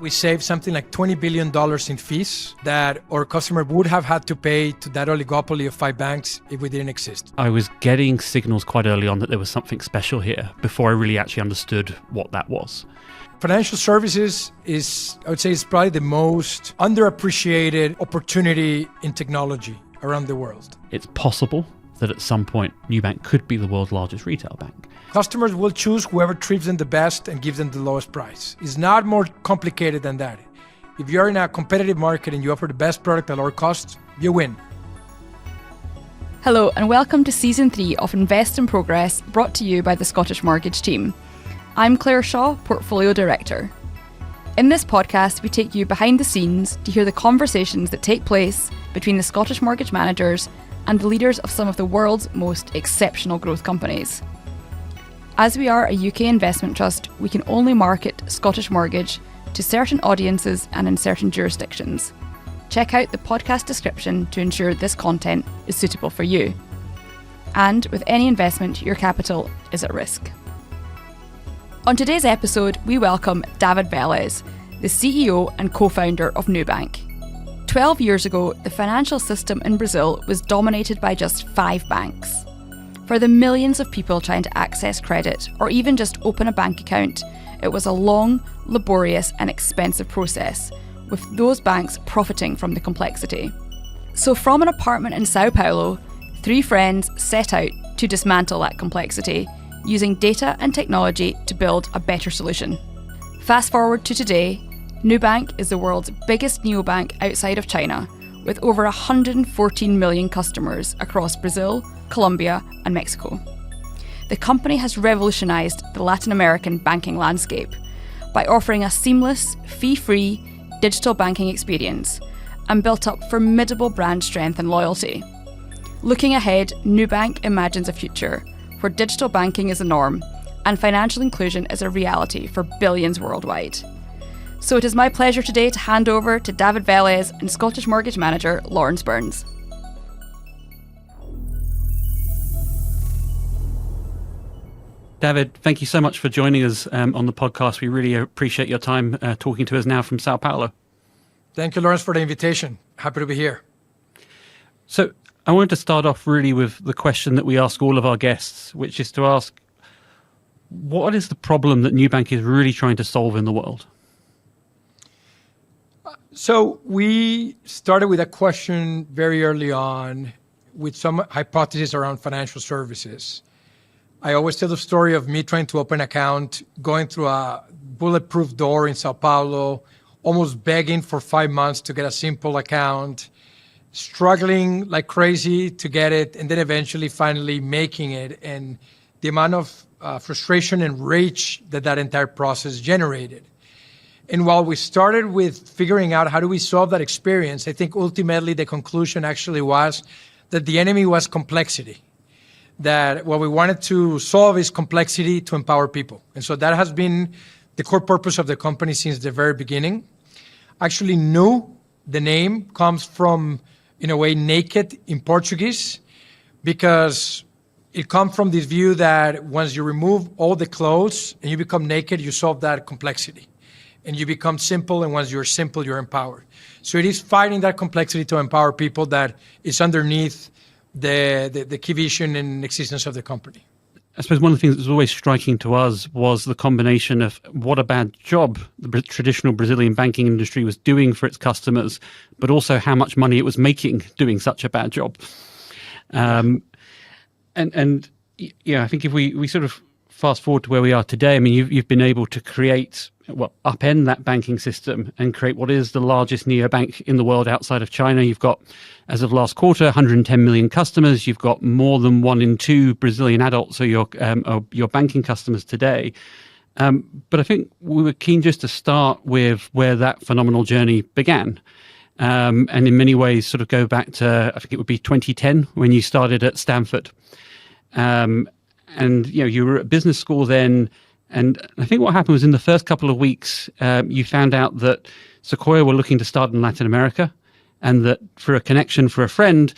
we saved something like $20 billion in fees that our customer would have had to pay to that oligopoly of 5 banks if we didn't exist. I was getting signals quite early on that there was something special here before I really actually understood what that was. Financial services is probably the most underappreciated opportunity in technology around the world. It's possible that at some point Nubank could be the world's largest retail bank. Customers will choose whoever treats them the best and gives them the lowest price. It's not more complicated than that. If you're in a competitive market and you offer the best product at lower cost, you win. Hello and welcome to Season 3 of Invest in Progress, brought to you by the Scottish Mortgage team. I'm Claire Shaw, Portfolio Director. In this podcast, we take you behind the scenes to hear the conversations that take place between the Scottish mortgage managers and the leaders of some of the world's most exceptional growth companies. As we are a UK investment trust, we can only market Scottish Mortgage to certain audiences and in certain jurisdictions. Check out the podcast description to ensure this content is suitable for you. And with any investment, your capital is at risk. On today's episode, we welcome David Vélez, the CEO and co-founder of Nubank. 12 years ago, the financial system in Brazil was dominated by just 5 banks. For the millions of people trying to access credit or even just open a bank account, it was a long, laborious and expensive process, with those banks profiting from the complexity. So from an apartment in Sao Paulo, 3 friends set out to dismantle that complexity, using data and technology to build a better solution. Fast forward to today, Nubank is the world's biggest neobank outside of China, with over 114 million customers across Brazil, Colombia and Mexico. The company has revolutionised the Latin American banking landscape by offering a seamless, fee-free digital banking experience and built up formidable brand strength and loyalty. Looking ahead, Nubank imagines a future where digital banking is the norm and financial inclusion is a reality for billions worldwide. So it is my pleasure today to hand over to David Vélez and Scottish Mortgage Manager Lawrence Burns. David, thank you so much for joining us on the podcast. We really appreciate your time talking to us now from Sao Paulo. Thank you, Lawrence, for the invitation. Happy to be here. So I wanted to start off really with the question that we ask all of our guests, which is to ask, what is the problem that Nubank is really trying to solve in the world? So we started with a question very early on with some hypotheses around financial services. I always tell the story of me trying to open an account, going through a bulletproof door in Sao Paulo, almost begging for 5 months to get a simple account, struggling like crazy to get it, and then eventually finally making it. And the amount of frustration and rage that entire process generated. And while we started with figuring out how do we solve that experience, I think ultimately the conclusion actually was that the enemy was complexity. That what we wanted to solve is complexity to empower people. And so that has been the core purpose of the company since the very beginning. Actually, Nu, the name, comes from, in a way, naked in Portuguese, because it comes from this view that once you remove all the clothes and you become naked, you solve that complexity. And you become simple, and once you're simple, you're empowered. So it is fighting that complexity to empower people that is underneath the key vision and existence of the company. I suppose one of the things that was always striking to us was the combination of what a bad job the traditional Brazilian banking industry was doing for its customers, but also how much money it was making doing such a bad job. And yeah, I think if we sort of fast forward to where we are today, I mean, you've been able to create, upend that banking system and create what is the largest neobank in the world outside of China. You've got, as of last quarter, 110 million customers. You've got more than 1 in 2 Brazilian adults are your banking customers today. But I think we were keen just to start with where that phenomenal journey began. And in many ways sort of go back to, I think it would be 2010 when you started at Stanford. And you were at business school then, and I think what happened was in the first couple of weeks, you found out that Sequoia were looking to start in Latin America, and that for a connection for a friend,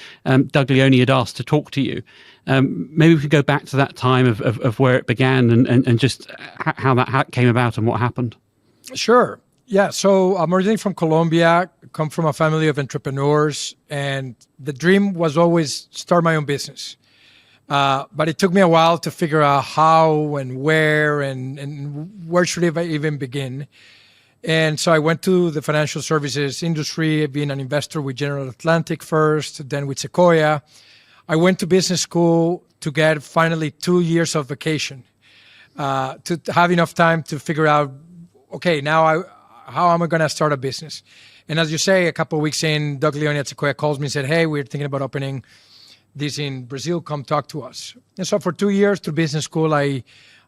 Doug Leone had asked to talk to you. Maybe we could go back to that time of where it began and just how that came about and what happened. Sure. Yeah, so I'm originally from Colombia, come from a family of entrepreneurs, and the dream was always start my own business. But it took me a while to figure out how and where should I even begin. And so I went to the financial services industry, being an investor with General Atlantic first, then with Sequoia. I went to business school to get finally 2 years of vacation, to have enough time to figure out, okay, how am I going to start a business? And as you say, a couple of weeks in, Doug Leone at Sequoia calls me and said, hey, we're thinking about opening this in Brazil, come talk to us. And so for 2 years through business school, I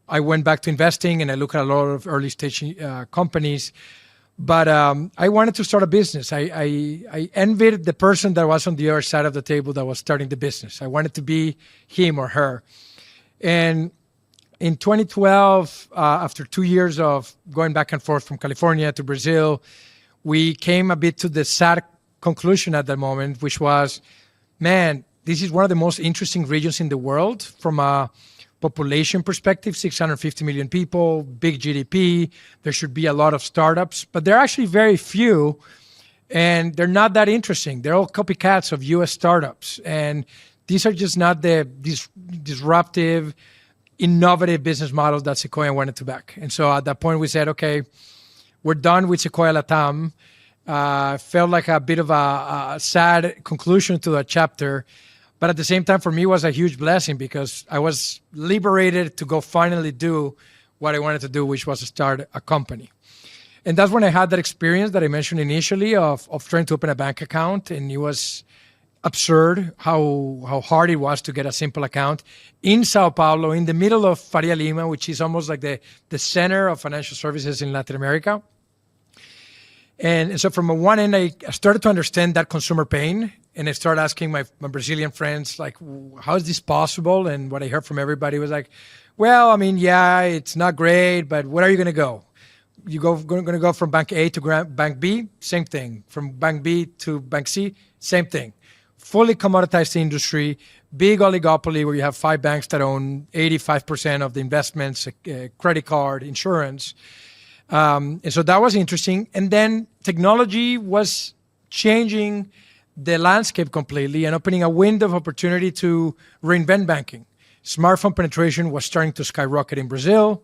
went back to investing and I looked at a lot of early stage companies. But I wanted to start a business. I envied the person that was on the other side of the table that was starting the business. I wanted to be him or her. And in 2012, after 2 years of going back and forth from California to Brazil, we came a bit to the sad conclusion at that moment, which was, man, this is one of the most interesting regions in the world from a population perspective, 650 million people, big GDP. There should be a lot of startups, but there are actually very few, and they're not that interesting. They're all copycats of US startups, and these are just not the disruptive, innovative business models that Sequoia wanted to back. And so at that point, we said, okay, we're done with Sequoia Latam. Felt like a bit of a sad conclusion to that chapter. But at the same time, for me, it was a huge blessing because I was liberated to go finally do what I wanted to do, which was to start a company. And that's when I had that experience that I mentioned initially of trying to open a bank account. And it was absurd how hard it was to get a simple account in Sao Paulo, in the middle of Faria Lima, which is almost like the center of financial services in Latin America. And so from one end, I started to understand that consumer pain. And I started asking my Brazilian friends, like, how is this possible? And what I heard from everybody was like, well, I mean, yeah, it's not great, but where are you going to go? Going to go from Bank A to Bank B? Same thing. From Bank B to Bank C? Same thing. Fully commoditized industry, big oligopoly where you have 5 banks that own 85% of the investments, credit card, insurance. And so that was interesting. And then technology was changing the landscape completely and opening a window of opportunity to reinvent banking. Smartphone penetration was starting to skyrocket in Brazil.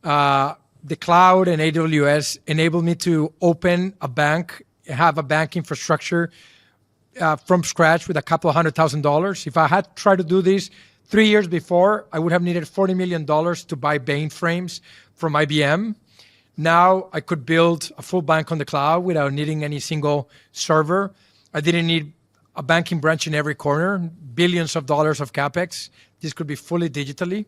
The cloud and AWS enabled me to open a bank, have a bank infrastructure from scratch with a couple of $100,000. If I had tried to do this 3 years before, I would have needed $40 million to buy mainframes from IBM. Now I could build a full bank on the cloud without needing any single server. I didn't need a banking branch in every corner, billions of dollars of CapEx. This could be fully digitally.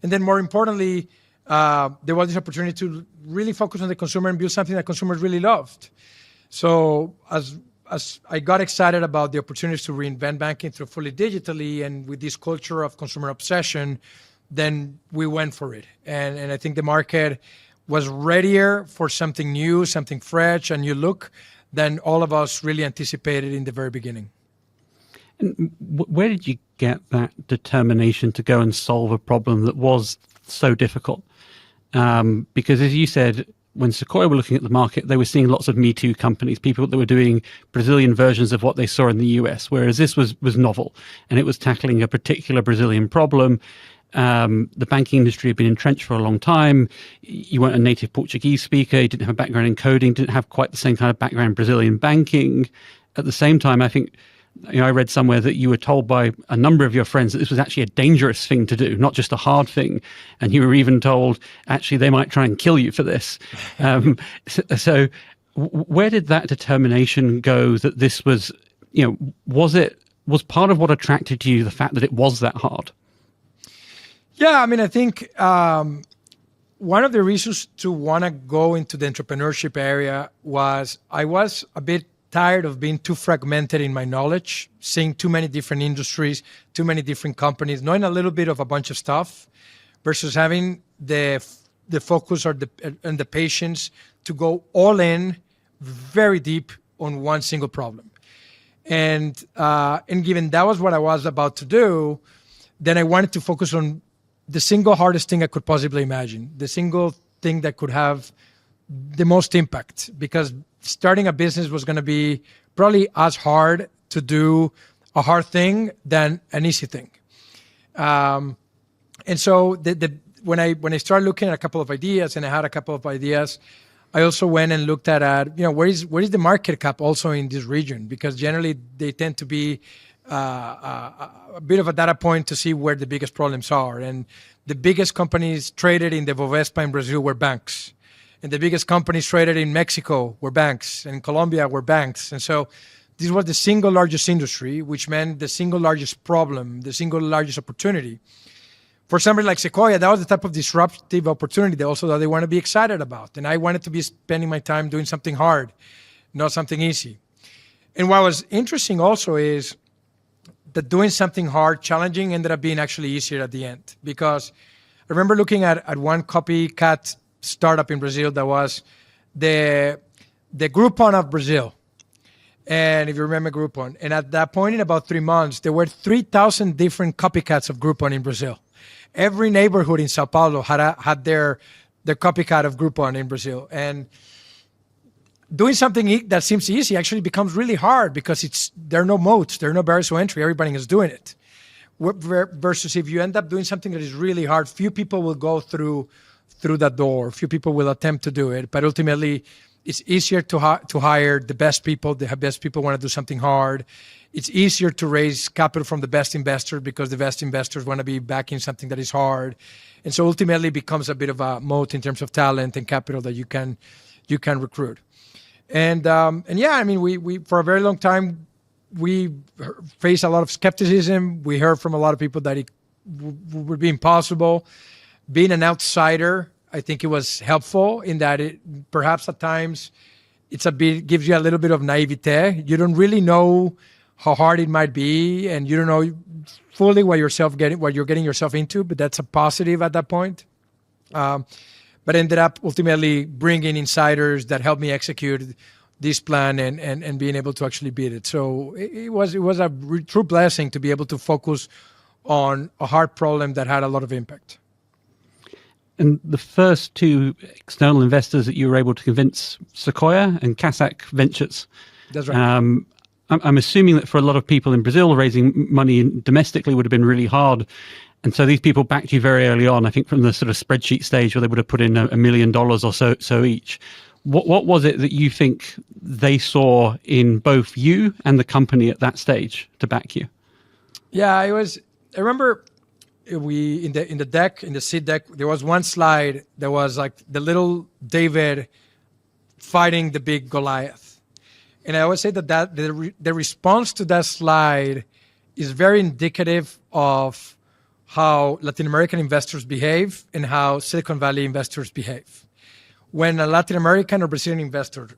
And then more importantly, there was this opportunity to really focus on the consumer and build something that consumers really loved. So as I got excited about the opportunities to reinvent banking through fully digitally and with this culture of consumer obsession, then we went for it. And I think the market was readier for something new, something fresh, a new look than all of us really anticipated in the very beginning. And where did you get that determination to go and solve a problem that was so difficult? Because as you said, when Sequoia were looking at the market, they were seeing lots of Me Too companies, people that were doing Brazilian versions of what they saw in the US, whereas this was novel and it was tackling a particular Brazilian problem. The banking industry had been entrenched for a long time. You weren't a native Portuguese speaker. You didn't have a background in coding, didn't have quite the same kind of background in Brazilian banking. At the same time, I think, I read somewhere that you were told by a number of your friends that this was actually a dangerous thing to do, not just a hard thing. And you were even told, actually, they might try and kill you for this. So where did that determination go that this was, was part of what attracted you the fact that it was that hard? Yeah, I mean, I think one of the reasons to want to go into the entrepreneurship area was I was a bit tired of being too fragmented in my knowledge, seeing too many different industries, too many different companies, knowing a little bit of a bunch of stuff versus having the focus and the patience to go all in very deep on one single problem. And given that was what I was about to do, then I wanted to focus on the single hardest thing I could possibly imagine, the single thing that could have the most impact, because starting a business was going to be probably as hard to do a hard thing than an easy thing. And so when I started looking at a couple of ideas, and I had a couple of ideas, I also went and looked at where is the market cap also in this region, because generally they tend to be a bit of a data point to see where the biggest problems are. And the biggest companies traded in the Bovespa in Brazil were banks. And the biggest companies traded in Mexico were banks, and in Colombia were banks. And so this was the single largest industry, which meant the single largest problem, the single largest opportunity. For somebody like Sequoia, that was the type of disruptive opportunity that they want to be excited about. And I wanted to be spending my time doing something hard, not something easy. And what was interesting also is that doing something hard, challenging, ended up being actually easier at the end. Because I remember looking at one copycat startup in Brazil that was the Groupon of Brazil. And if you remember Groupon, and at that point in about 3 months, there were 3,000 different copycats of Groupon in Brazil. Every neighborhood in Sao Paulo had their copycat of Groupon in Brazil. And doing something that seems easy actually becomes really hard, because there are no moats, there are no barriers to entry, everybody is doing it. Versus if you end up doing something that is really hard, few people will go through that door, few people will attempt to do it, but ultimately it's easier to hire the best people. The best people want to do something hard. It's easier to raise capital from the best investors, because the best investors want to be backing something that is hard. And so ultimately it becomes a bit of a moat in terms of talent and capital that you can recruit. And yeah, I mean, we for a very long time, we faced a lot of skepticism. We heard from a lot of people that it would be impossible. Being an outsider, I think it was helpful in that it perhaps at times gives you a little bit of naivete. You don't really know how hard it might be, and you don't know fully what you're getting yourself into. But that's a positive at that point. But ended up ultimately bringing insiders that helped me execute this plan and being able to actually beat it. So it was a true blessing to be able to focus on a hard problem that had a lot of impact. And the first two external investors that you were able to convince, Sequoia and Cossack Ventures. That's right. I'm assuming that for a lot of people in Brazil, raising money domestically would have been really hard. And so these people backed you very early on, I think from the sort of spreadsheet stage where they would have put in $1 million or so each. What was it that you think they saw in both you and the company at that stage to back you? Yeah, I remember in the seed deck, there was one slide that was like the little David fighting the big Goliath. And I always say that the response to that slide is very indicative of how Latin American investors behave and how Silicon Valley investors behave. When a Latin American or Brazilian investor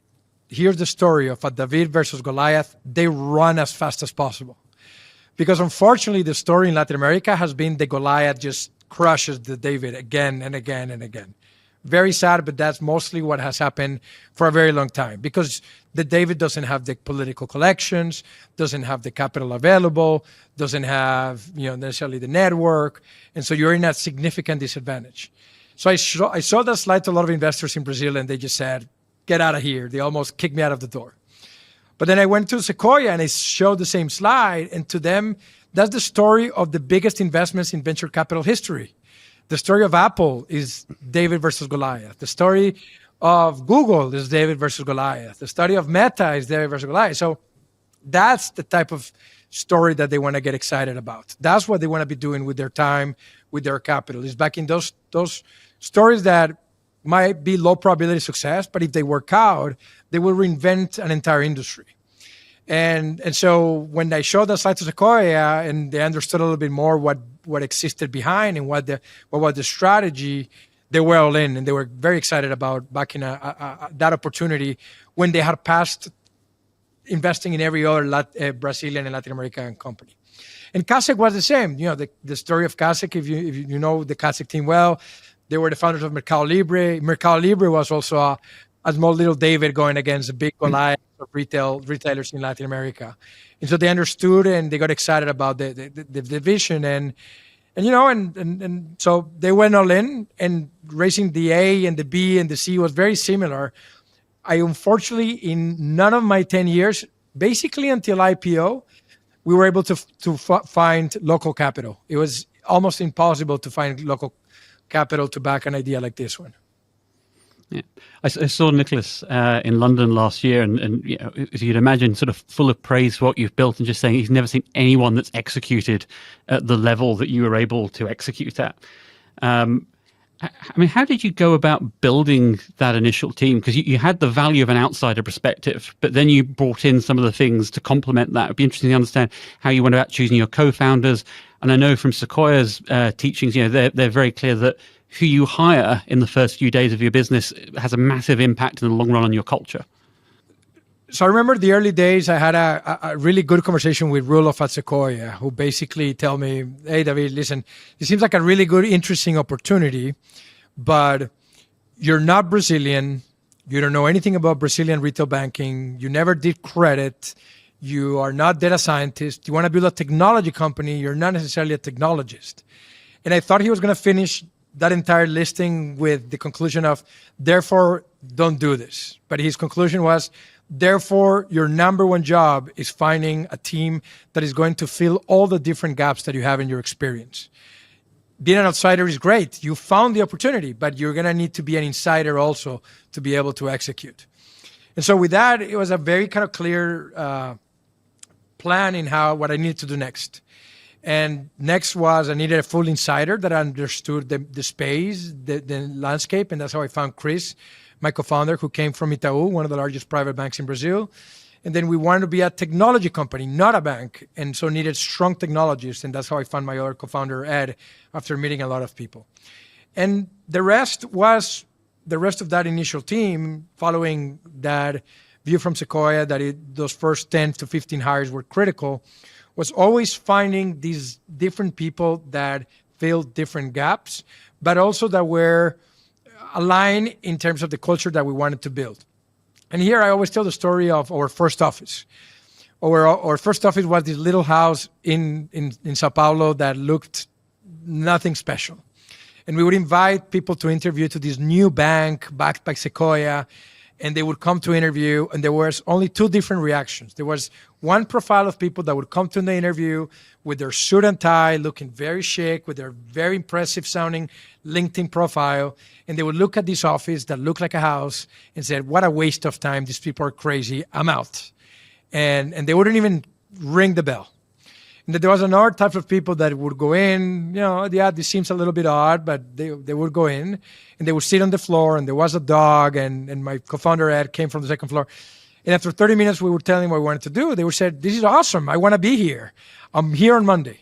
hears the story of a David versus Goliath, they run as fast as possible. Because unfortunately, the story in Latin America has been the Goliath just crushes the David again and again and again. Very sad, but that's mostly what has happened for a very long time, because the David doesn't have the political connections, doesn't have the capital available, doesn't have necessarily the network, and so you're in a significant disadvantage. So I saw that slide to a lot of investors in Brazil, and they just said, "Get out of here!" They almost kicked me out of the door. But then I went to Sequoia and I showed the same slide, and to them, that's the story of the biggest investments in venture capital history. The story of Apple is David versus Goliath. The story of Google is David versus Goliath. The story of Meta is David versus Goliath. So that's the type of story that they want to get excited about. That's what they want to be doing with their time, with their capital, is backing those stories that might be low probability success, but if they work out, they will reinvent an entire industry. And so when I showed the slide to Sequoia and they understood a little bit more what existed behind and what was the strategy, they were all in, and they were very excited about backing that opportunity when they had passed investing in every other Brazilian and Latin American company. And Cossack was the same. The story of Cossack, if you know the Cossack team well, they were the founders of Mercado Libre. Mercado Libre was also a small little David going against a big Goliath of retailers in Latin America. And so they understood and they got excited about the vision. And And so they went all in, and raising the A and the B and the C was very similar. I unfortunately, in none of my 10 years, basically until IPO, we were able to find local capital. It was almost impossible to find local capital to back an idea like this one. Yeah. I saw Nicholas in London last year, and as you'd imagine, sort of full of praise for what you've built, and just saying he's never seen anyone that's executed at the level that you were able to execute at. How did you go about building that initial team? Because you had the value of an outsider perspective, but then you brought in some of the things to complement that. It'd be interesting to understand how you went about choosing your co-founders. And I know from Sequoia's teachings, they're very clear that who you hire in the first few days of your business has a massive impact in the long run on your culture. So I remember the early days, I had a really good conversation with Rulof at Sequoia, who basically tell me, hey, David, listen, it seems like a really good, interesting opportunity, but you're not Brazilian. You don't know anything about Brazilian retail banking. You never did credit. You are not data scientist. You want to build a technology company. You're not necessarily a technologist. And I thought he was going to finish that entire listing with the conclusion of, therefore, don't do this. But his conclusion was, therefore, your number one job is finding a team that is going to fill all the different gaps that you have in your experience. Being an outsider is great. You found the opportunity, but you're going to need to be an insider also to be able to execute. And so with that, it was a very kind of clear plan in what I needed to do next. And next was I needed a full insider that understood the space, the landscape, and that's how I found Chris, my co-founder, who came from Itaú, one of the largest private banks in Brazil. And then we wanted to be a technology company, not a bank, and so needed strong technologists, and that's how I found my other co-founder, Ed, after meeting a lot of people. And the rest of that initial team, following that view from Sequoia that those first 10 to 15 hires were critical, was always finding these different people that filled different gaps, but also that were aligned in terms of the culture that we wanted to build. And here I always tell the story of our first office. Our first office was this little house in Sao Paulo that looked nothing special. And we would invite people to interview to this new bank backed by Sequoia, and they would come to interview, and there was only two different reactions. There was one profile of people that would come to the interview with their suit and tie, looking very chic, with their very impressive sounding LinkedIn profile, and they would look at this office that looked like a house and said, what a waste of time, these people are crazy, I'm out. And they wouldn't even ring the bell. And there was another type of people that would go in, this seems a little bit odd, but they would go in and they would sit on the floor, and there was a dog, and my co-founder Ed came from the second floor. And after 30 minutes, we were telling them what we wanted to do. They would say, this is awesome. I want to be here. I'm here on Monday.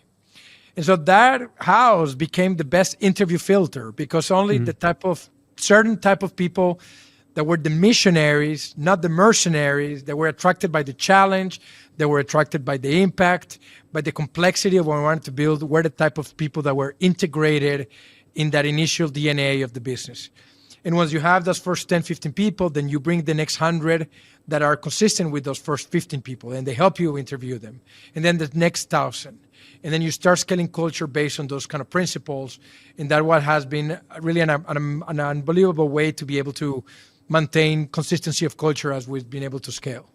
And so that house became the best interview filter, because only certain type of people that were the missionaries, not the mercenaries, that were attracted by the challenge, that were attracted by the impact, by the complexity of what we wanted to build, were the type of people that were integrated in that initial DNA of the business. And once you have those first 10, 15 people, then you bring the next 100 that are consistent with those first 15 people, and they help you interview them. And then the next 1,000. And then you start scaling culture based on those kind of principles. And that's what has been really an unbelievable way to be able to maintain consistency of culture as we've been able to scale.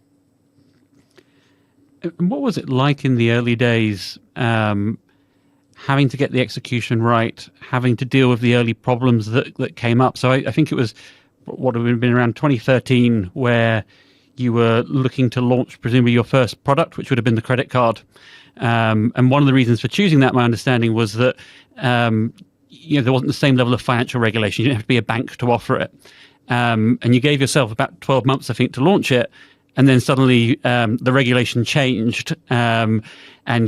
And what was it like in the early days, having to get the execution right, having to deal with the early problems that came up? So I think it was, what would have been around 2013, where you were looking to launch presumably your first product, which would have been the credit card. And one of the reasons for choosing that, my understanding, was that there wasn't the same level of financial regulation. You didn't have to be a bank to offer it. And you gave yourself about 12 months, I think, to launch it. And then suddenly the regulation changed, and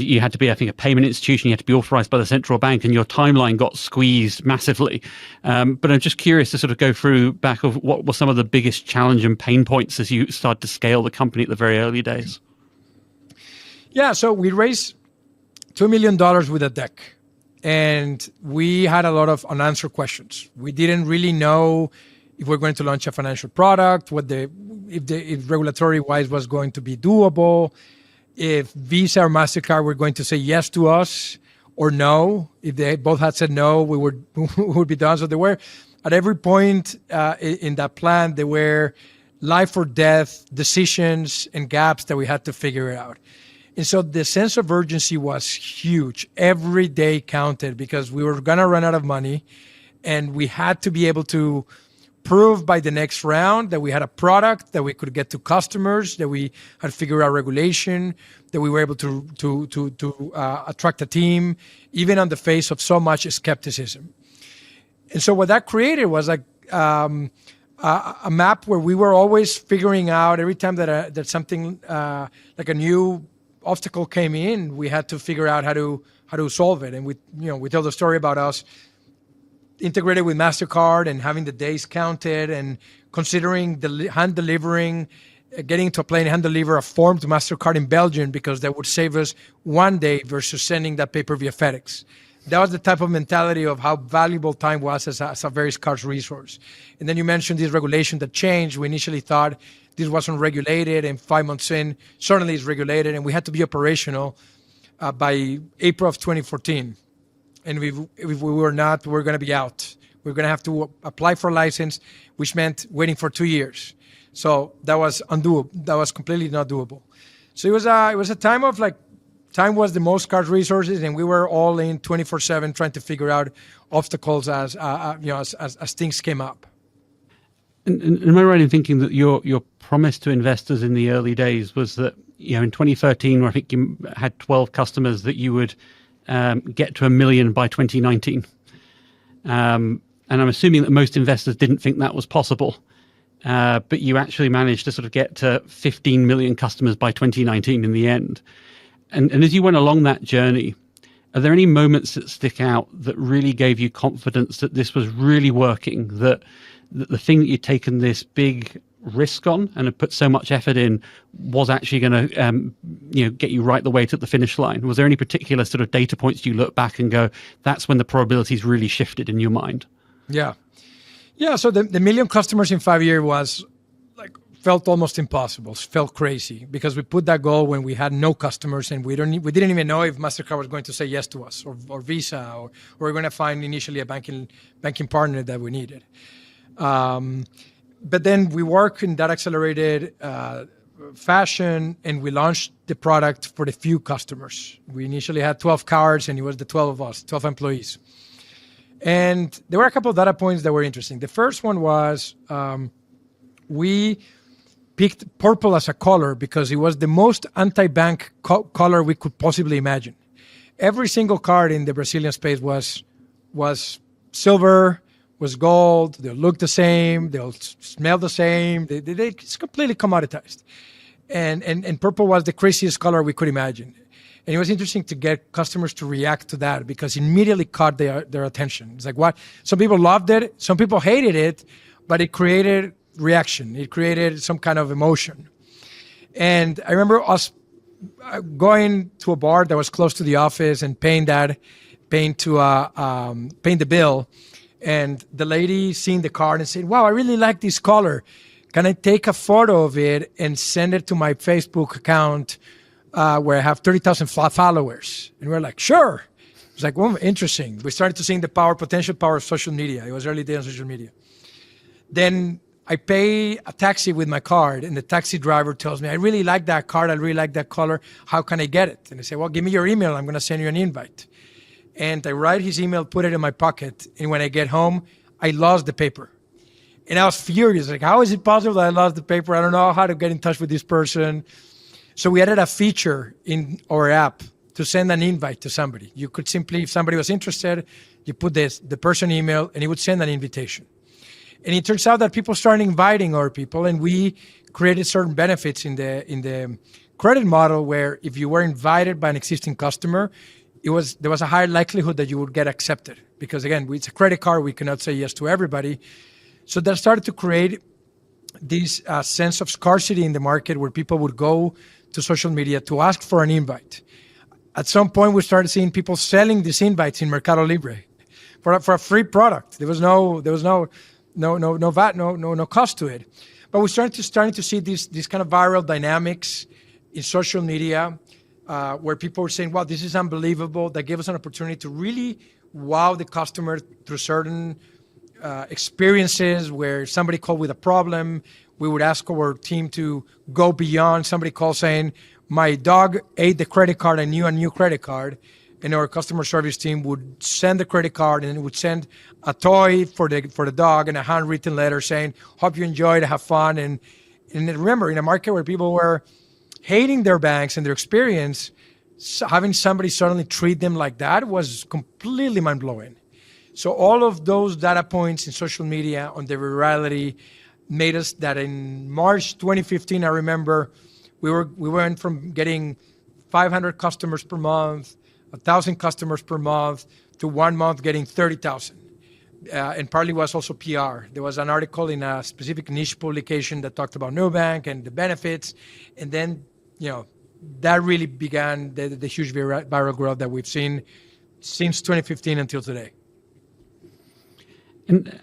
you had to be, I think, a payment institution. You had to be authorized by the central bank, and your timeline got squeezed massively. But I'm just curious to sort of go through back of what were some of the biggest challenge and pain points as you started to scale the company at the very early days. Yeah, so we raised $2 million with a deck, and we had a lot of unanswered questions. We didn't really know if we're going to launch a financial product, if regulatory-wise was going to be doable, if Visa or MasterCard were going to say yes to us, or no. If they both had said no, we would be done. So there were, at every point in that plan, there were life or death decisions and gaps that we had to figure out. And so the sense of urgency was huge. Every day counted because we were going to run out of money, and we had to be able to prove by the next round that we had a product that we could get to customers, that we had figured out regulation, that we were able to attract a team, even on the face of so much skepticism. And so what that created was like a map where we were always figuring out every time that something like a new obstacle came in, we had to figure out how to solve it. And we tell the story about us integrated with MasterCard and having the days counted and considering hand delivering, getting to a plane, hand deliver a form to MasterCard in Belgium because that would save us 1 day versus sending that paper via FedEx. That was the type of mentality of how valuable time was as a very scarce resource. And then you mentioned this regulation that changed. We initially thought this wasn't regulated, and 5 months in, suddenly it's regulated, and we had to be operational by April of 2014. And if we were not, we're going to be out. We're going to have to apply for a license, which meant waiting for 2 years. So that was undoable. That was completely not doable. So it was a time of like, time was the most scarce resources, and we were all in 24/7 trying to figure out obstacles as things came up. And am I right in thinking that your promise to investors in the early days was that, in 2013, where I think you had 12 customers, that you would get to 1 million by 2019? And I'm assuming that most investors didn't think that was possible, but you actually managed to sort of get to 15 million customers by 2019 in the end. And as you went along that journey, are there any moments that stick out that really gave you confidence that this was really working, that the thing that you'd taken this big risk on and had put so much effort in was actually going to get you right the way to the finish line? Was there any particular sort of data points you look back and go, that's when the probabilities really shifted in your mind? Yeah. So the 1 million customers in 5 years was felt almost impossible, felt crazy, because we put that goal when we had no customers, and we didn't even know if MasterCard was going to say yes to us, or Visa, or we were going to find initially a banking partner that we needed. But then we worked in that accelerated fashion, and we launched the product for the few customers. We initially had 12 cards, and it was the 12 of us, 12 employees. And there were a couple of data points that were interesting. The first one was we picked purple as a color because it was the most anti-bank color we could possibly imagine. Every single card in the Brazilian space was silver, was gold. They'll look the same. They'll smell the same. It's completely commoditized. And purple was the craziest color we could imagine. And it was interesting to get customers to react to that because it immediately caught their attention. It's like, what? Some people loved it. Some people hated it, but it created reaction. It created some kind of emotion. And I remember us going to a bar that was close to the office and paying the bill. And the lady seeing the card and said, wow, I really like this color. Can I take a photo of it and send it to my Facebook account where I have 30,000 followers? And we're like, sure. It's like, well, interesting. We started to see the potential power of social media. It was early days on social media. Then I pay a taxi with my card, and the taxi driver tells me, I really like that card. I really like that color. How can I get it? And I say, well, give me your email. I'm going to send you an invite. And I write his email, put it in my pocket. And when I get home, I lost the paper. And I was furious. Like, how is it possible that I lost the paper? I don't know how to get in touch with this person. So we added a feature in our app to send an invite to somebody. You could simply, if somebody was interested, you put the person email, and he would send an invitation. And it turns out that people started inviting other people, and we created certain benefits in the credit model where if you were invited by an existing customer, there was a higher likelihood that you would get accepted. Because again, it's a credit card, we cannot say yes to everybody. So that started to create this sense of scarcity in the market where people would go to social media to ask for an invite. At some point, we started seeing people selling these invites in Mercado Libre for a free product. There was no VAT, no cost to it. But we starting to see these kind of viral dynamics in social media. where people were saying, wow, this is unbelievable. That gave us an opportunity to really wow the customer through certain experiences where somebody called with a problem. We would ask our team to go beyond. Somebody called saying, my dog ate the credit card, I knew a new credit card. And our customer service team would send the credit card and would send a toy for the dog and a handwritten letter saying, hope you enjoyed, have fun. And remember, in a market where people were hating their banks and their experience, having somebody suddenly treat them like that was completely mind-blowing. So all of those data points in social media on the virality made us that in March 2015, I remember we went from getting 500 customers per month, 1,000 customers per month, to 1 month getting 30,000. And partly was also PR. There was an article in a specific niche publication that talked about Nubank and the benefits. And then, that really began the huge viral growth that we've seen since 2015 until today. And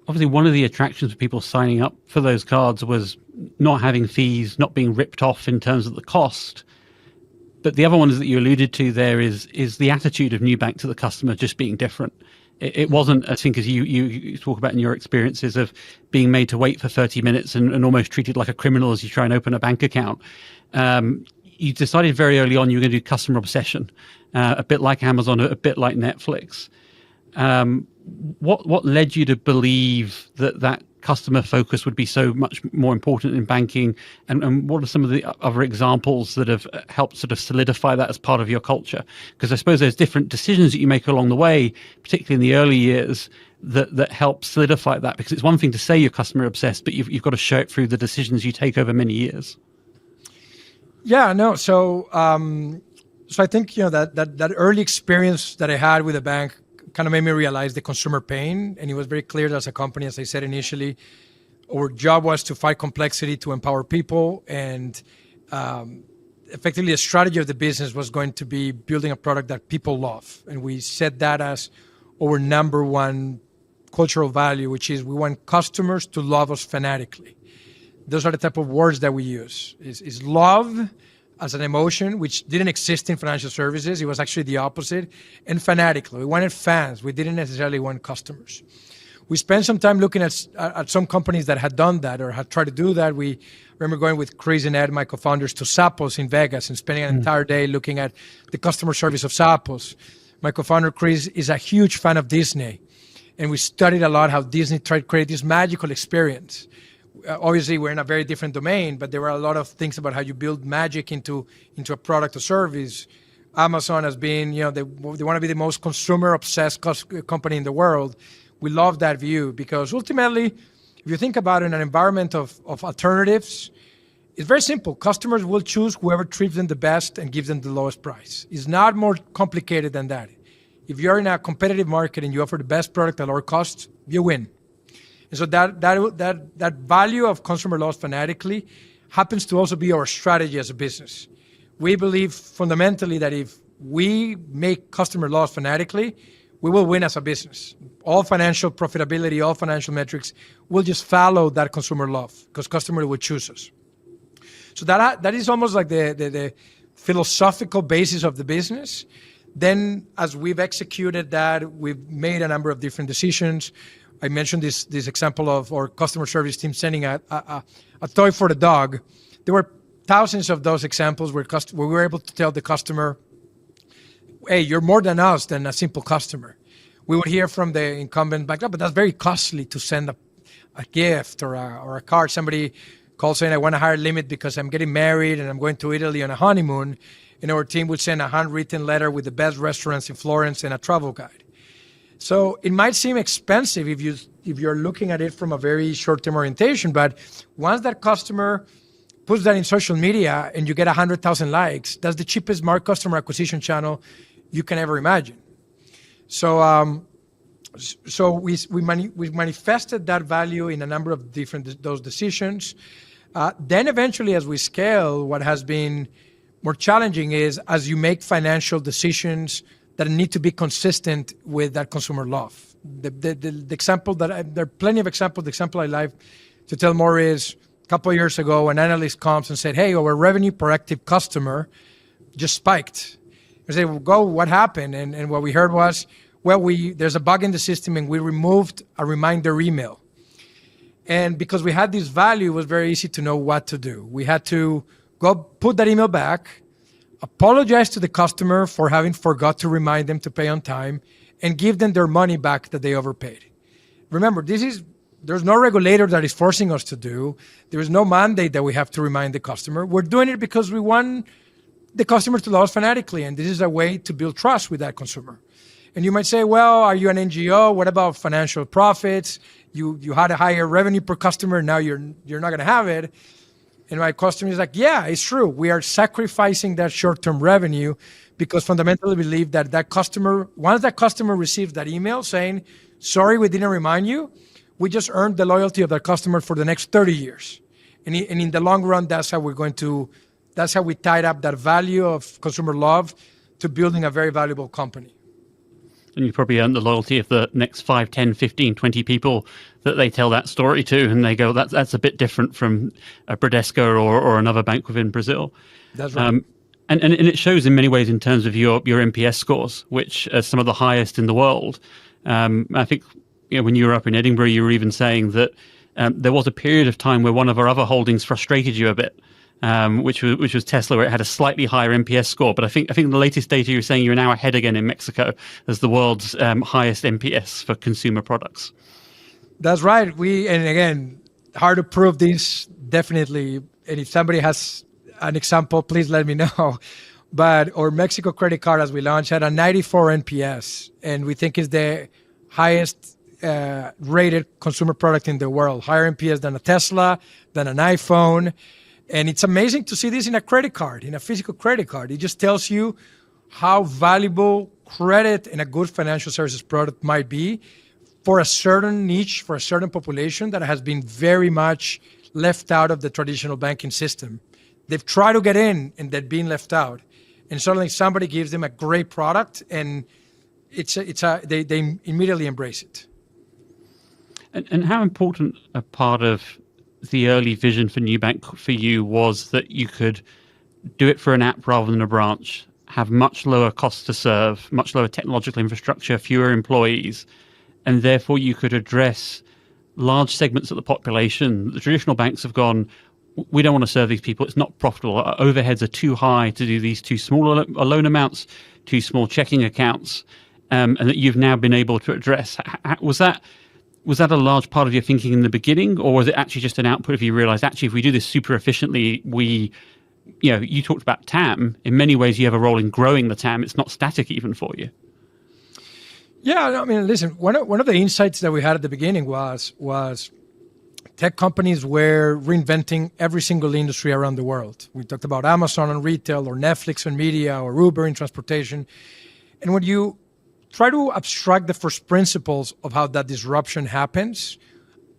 obviously one of the attractions of people signing up for those cards was not having fees, not being ripped off in terms of the cost. But the other ones that you alluded to there is the attitude of Nubank to the customer just being different. It wasn't, I think, as you talk about in your experiences of being made to wait for 30 minutes and almost treated like a criminal as you try and open a bank account. You decided very early on you were going to do customer obsession, a bit like Amazon, a bit like Netflix. What led you to believe that customer focus would be so much more important in banking? And what are some of the other examples that have helped sort of solidify that as part of your culture? Because I suppose there's different decisions that you make along the way, particularly in the early years, that help solidify that. Because it's one thing to say you're customer obsessed, but you've got to show it through the decisions you take over many years. Yeah, no. So I think, that early experience that I had with the bank kind of made me realize the consumer pain. And it was very clear that as a company, as I said initially, our job was to fight complexity, to empower people. And effectively, the strategy of the business was going to be building a product that people love. And we set that as our number one cultural value, which is we want customers to love us fanatically. Those are the type of words that we use. Is love as an emotion, which didn't exist in financial services. It was actually the opposite. And fanatically, we wanted fans. We didn't necessarily want customers. We spent some time looking at some companies that had done that or had tried to do that. We remember going with Chris and Ed, my co-founders, to Zappos in Vegas and spending an entire day looking at the customer service of Zappos. My co-founder, Chris, is a huge fan of Disney. And we studied a lot how Disney tried to create this magical experience. Obviously, we're in a very different domain, but there were a lot of things about how you build magic into a product or service. Amazon as being, they want to be the most consumer-obsessed company in the world. We love that view because ultimately, if you think about it in an environment of alternatives, it's very simple. Customers will choose whoever treats them the best and gives them the lowest price. It's not more complicated than that. If you're in a competitive market and you offer the best product at lower cost, you win. And so that value of consumer loss fanatically happens to also be our strategy as a business. We believe fundamentally that if we make customer loss fanatically, we will win as a business. All financial profitability, all financial metrics will just follow that consumer love because customer will choose us. So that is almost like the philosophical basis of the business. Then as we've executed that, we've made a number of different decisions. I mentioned this example of our customer service team sending a toy for the dog. There were thousands of those examples where we were able to tell the customer, hey, you're more than us than a simple customer. We would hear from the incumbent bank, but that's very costly to send a gift or a card. Somebody called saying, I want a higher limit because I'm getting married and I'm going to Italy on a honeymoon. And our team would send a handwritten letter with the best restaurants in Florence and a travel guide. So it might seem expensive if you're looking at it from a very short-term orientation, but once that customer puts that in social media and you get 100,000 likes, that's the cheapest customer acquisition channel you can ever imagine. So we manifested that value in a number of different those decisions. Then eventually, as we scale, what has been more challenging is as you make financial decisions that need to be consistent with that consumer love. The example there are plenty of examples. The example I like to tell more is a couple of years ago, an analyst comes and said, hey, our revenue per active customer just spiked. I say, well, go, what happened? And what we heard was, well, there's a bug in the system and we removed a reminder email. And because we had this value, it was very easy to know what to do. We had to go put that email back, apologize to the customer for having forgot to remind them to pay on time, and give them their money back that they overpaid. Remember, there's no regulator that is forcing us to do. There is no mandate that we have to remind the customer. We're doing it because we want the customer to love us fanatically, and this is a way to build trust with that consumer. And you might say, well, are you an NGO? What about financial profits? You had a higher revenue per customer, now you're not going to have it. And my customer is like, yeah, it's true. We are sacrificing that short-term revenue because fundamentally we believe that once that customer receives that email saying, sorry, we didn't remind you, we just earned the loyalty of that customer for the next 30 years. And in the long run, that's how we tied up that value of consumer love to building a very valuable company. And you probably earn the loyalty of the next 5, 10, 15, 20 people that they tell that story to, and they go, that's a bit different from a Bradesco or another bank within Brazil. That's right. And it shows in many ways in terms of your NPS scores, which are some of the highest in the world. I think when you were up in Edinburgh, you were even saying that there was a period of time where one of our other holdings frustrated you a bit, which was Tesla, where it had a slightly higher NPS score. But I think the latest data you're saying you're now ahead again in Mexico as the world's highest NPS for consumer products. That's right. And again, hard to prove this, definitely. And if somebody has an example, please let me know. But our Mexico credit card, as we launched, had a 94 NPS, and we think is the highest rated consumer product in the world, higher NPS than a Tesla, than an iPhone. And it's amazing to see this in a credit card, in a physical credit card. It just tells you how valuable credit and a good financial services product might be for a certain niche, for a certain population that has been very much left out of the traditional banking system. They've tried to get in and they've been left out. And suddenly somebody gives them a great product and they immediately embrace it. And how important a part of the early vision for Nubank for you was that you could do it for an app rather than a branch, have much lower costs to serve, much lower technological infrastructure, fewer employees, and therefore you could address large segments of the population. The traditional banks have gone, we don't want to serve these people. It's not profitable. Our overheads are too high to do these too small loan amounts, too small checking accounts, and that you've now been able to address. Was that a large part of your thinking in the beginning, or was it actually just an output of you realized, actually, if we do this super efficiently, you talked about TAM. In many ways, you have a role in growing the TAM. It's not static even for you. Yeah, I mean, listen, one of the insights that we had at the beginning was tech companies were reinventing every single industry around the world. We talked about Amazon on retail, or Netflix on media, or Uber in transportation. And when you try to abstract the first principles of how that disruption happens,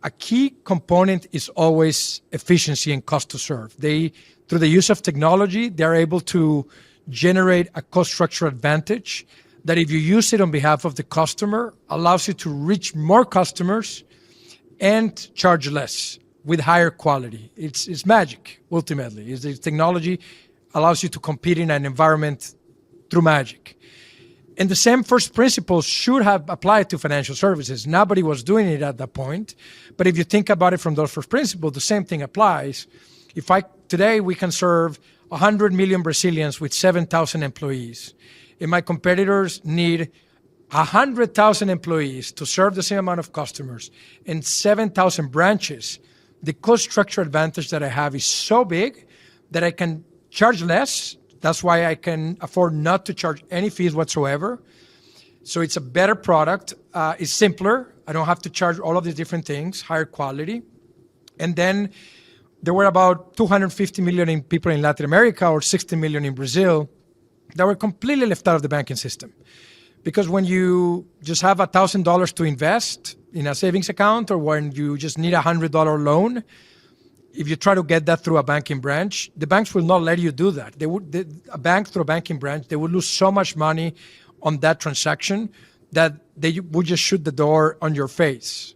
a key component is always efficiency and cost to serve. Through the use of technology, they're able to generate a cost structure advantage that, if you use it on behalf of the customer, allows you to reach more customers and charge less with higher quality. It's magic, ultimately. The technology allows you to compete in an environment through magic. And the same first principles should have applied to financial services. Nobody was doing it at that point. But if you think about it from those first principles, the same thing applies. Today we can serve 100 million Brazilians with 7,000 employees. And my competitors need 100,000 employees to serve the same amount of customers and 7,000 branches. The cost structure advantage that I have is so big that I can charge less. That's why I can afford not to charge any fees whatsoever. So it's a better product. It's simpler. I don't have to charge all of these different things, higher quality. And then there were about 250 million people in Latin America, or 60 million in Brazil, that were completely left out of the banking system. Because when you just have $1,000 to invest in a savings account, or when you just need a $100 loan, if you try to get that through a banking branch, the banks will not let you do that. A bank through a banking branch, they would lose so much money on that transaction that they would just shoot the door on your face.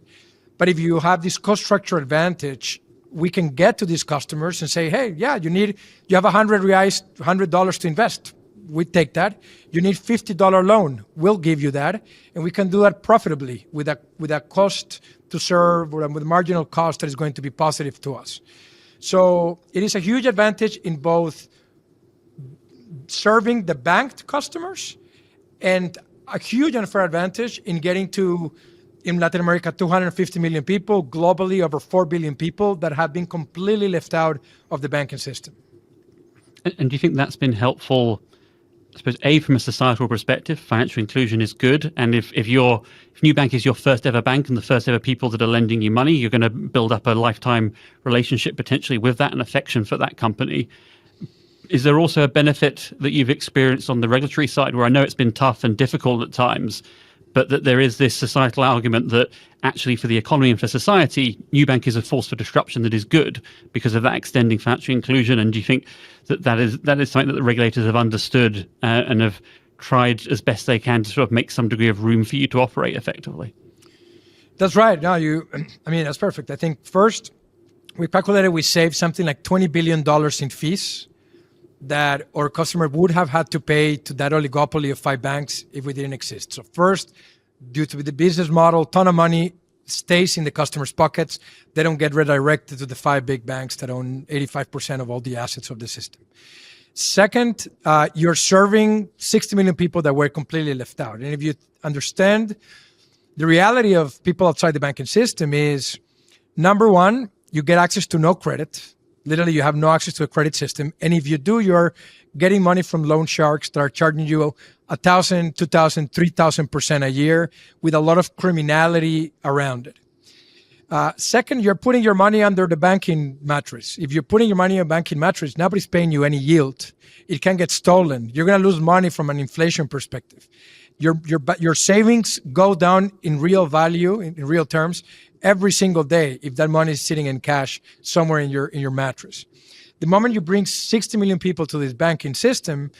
But if you have this cost structure advantage, we can get to these customers and say, hey, yeah, you have $100 to invest. We take that. You need $50 loan. We'll give you that. And we can do that profitably with a cost to serve or with a marginal cost that is going to be positive to us. So it is a huge advantage in both serving the banked customers and a huge unfair advantage in getting to, in Latin America, 250 million people, globally over 4 billion people that have been completely left out of the banking system. And do you think that's been helpful, I suppose, A, from a societal perspective? Financial inclusion is good. And if Nubank is your first ever bank and the first ever people that are lending you money, you're going to build up a lifetime relationship potentially with that and affection for that company. Is there also a benefit that you've experienced on the regulatory side, where I know it's been tough and difficult at times, but that there is this societal argument that actually for the economy and for society, Nubank is a force for disruption that is good because of that extending financial inclusion? And do you think that is something that the regulators have understood and have tried as best they can to sort of make some degree of room for you to operate effectively? That's right. No, that's perfect. I think first, we calculated we saved something like $20 billion in fees that our customer would have had to pay to that oligopoly of 5 banks if we didn't exist. So first, due to the business model, ton of money stays in the customer's pockets. They don't get redirected to the 5 big banks that own 85% of all the assets of the system. Second, you're serving 60 million people that were completely left out. And if you understand the reality of people outside the banking system is, number one, you get access to no credit. Literally, you have no access to a credit system. And if you do, you're getting money from loan sharks that are charging you 1,000, 2,000, 3,000% a year with a lot of criminality around it. Second, you're putting your money under the banking mattress. If you're putting your money in a banking mattress, nobody's paying you any yield. It can get stolen. You're going to lose money from an inflation perspective. Your savings go down in real value, in real terms, every single day if that money is sitting in cash somewhere in your mattress. The moment you bring 60 million people to this banking system,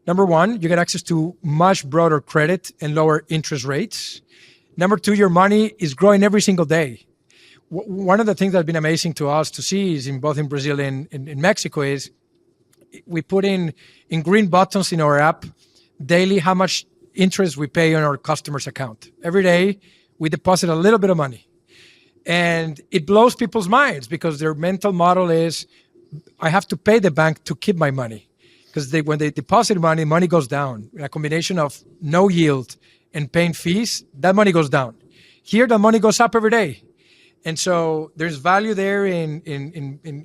number one, you get access to much broader credit and lower interest rates. Number two, your money is growing every single day. One of the things that's been amazing to us to see is in both in Brazil and in Mexico is we put in green buttons in our app daily how much interest we pay on our customer's account. Every day, we deposit a little bit of money. And it blows people's minds because their mental model is, I have to pay the bank to keep my money. Because when they deposit money goes down. In a combination of no yield and paying fees, that money goes down. Here, the money goes up every day. And so there's value there in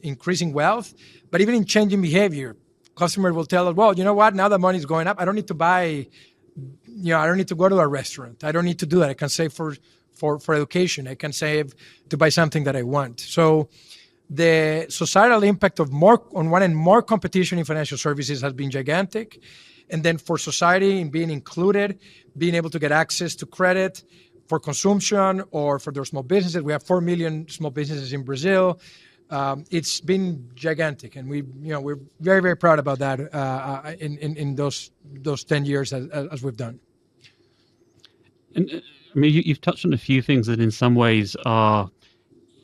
increasing wealth, but even in changing behavior. Customers will tell us, well, you know what? Now the money's going up. I don't need to buy, I don't need to go to a restaurant. I don't need to do that. I can save for education. I can save to buy something that I want. So the societal impact of more competition in financial services has been gigantic. And then for society in being included, being able to get access to credit for consumption or for their small businesses. We have 4 million small businesses in Brazil. It's been gigantic, and we're very, very proud about that in those 10 years as we've done. And you've touched on a few things that in some ways are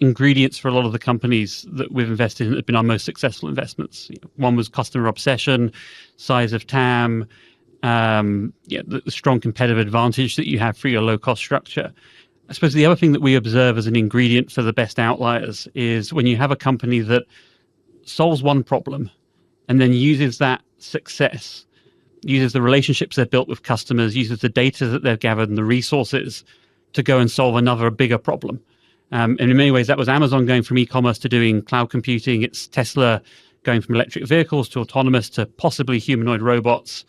ingredients for a lot of the companies that we've invested in that have been our most successful investments. One was customer obsession, size of TAM, the strong competitive advantage that you have for your low-cost structure. I suppose the other thing that we observe as an ingredient for the best outliers is when you have a company that solves one problem and then uses that success, uses the relationships they've built with customers, uses the data that they've gathered and the resources to go and solve another bigger problem. And in many ways, that was Amazon going from e-commerce to doing cloud computing. It's Tesla going from electric vehicles to autonomous to possibly humanoid robots.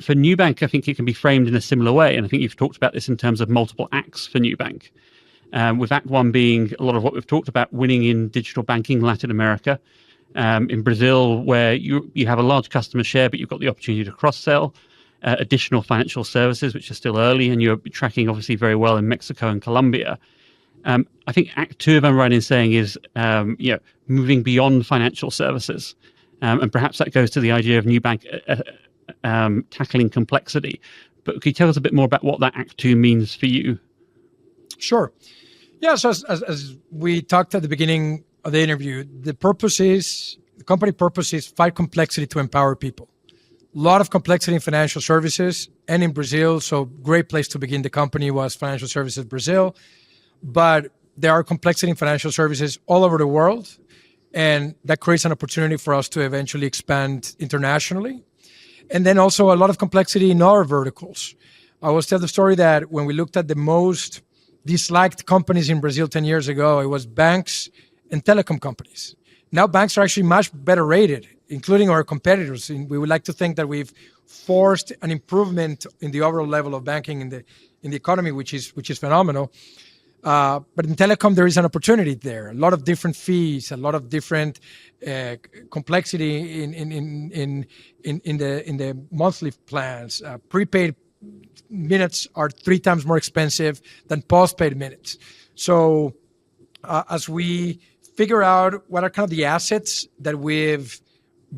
For Nubank, I think it can be framed in a similar way. And I think you've talked about this in terms of multiple acts for Nubank. With Act 1 being a lot of what we've talked about, winning in digital banking in Latin America. In Brazil, where you have a large customer share, but you've got the opportunity to cross-sell additional financial services, which are still early, and you're tracking obviously very well in Mexico and Colombia. I think Act 2, if I'm right in saying, is moving beyond financial services. And perhaps that goes to the idea of Nubank tackling complexity. But could you tell us a bit more about what that Act 2 means for you? Sure. Yeah, so as we talked at the beginning, of the interview, the company purpose is fight complexity to empower people. A lot of complexity in financial services and in Brazil. So great place to begin the company was Financial Services Brazil. But there are complexity in financial services all over the world. And that creates an opportunity for us to eventually expand internationally. And then also a lot of complexity in our verticals. I always tell the story that when we looked at the most disliked companies in Brazil 10 years ago, it was banks and telecom companies. Now banks are actually much better rated, including our competitors. And we would like to think that we've forced an improvement in the overall level of banking in the economy, which is phenomenal. But in telecom, there is an opportunity there. A lot of different fees, a lot of different complexity in the monthly plans. Prepaid minutes are 3 times more expensive than postpaid minutes. So as we figure out what are kind of the assets that we've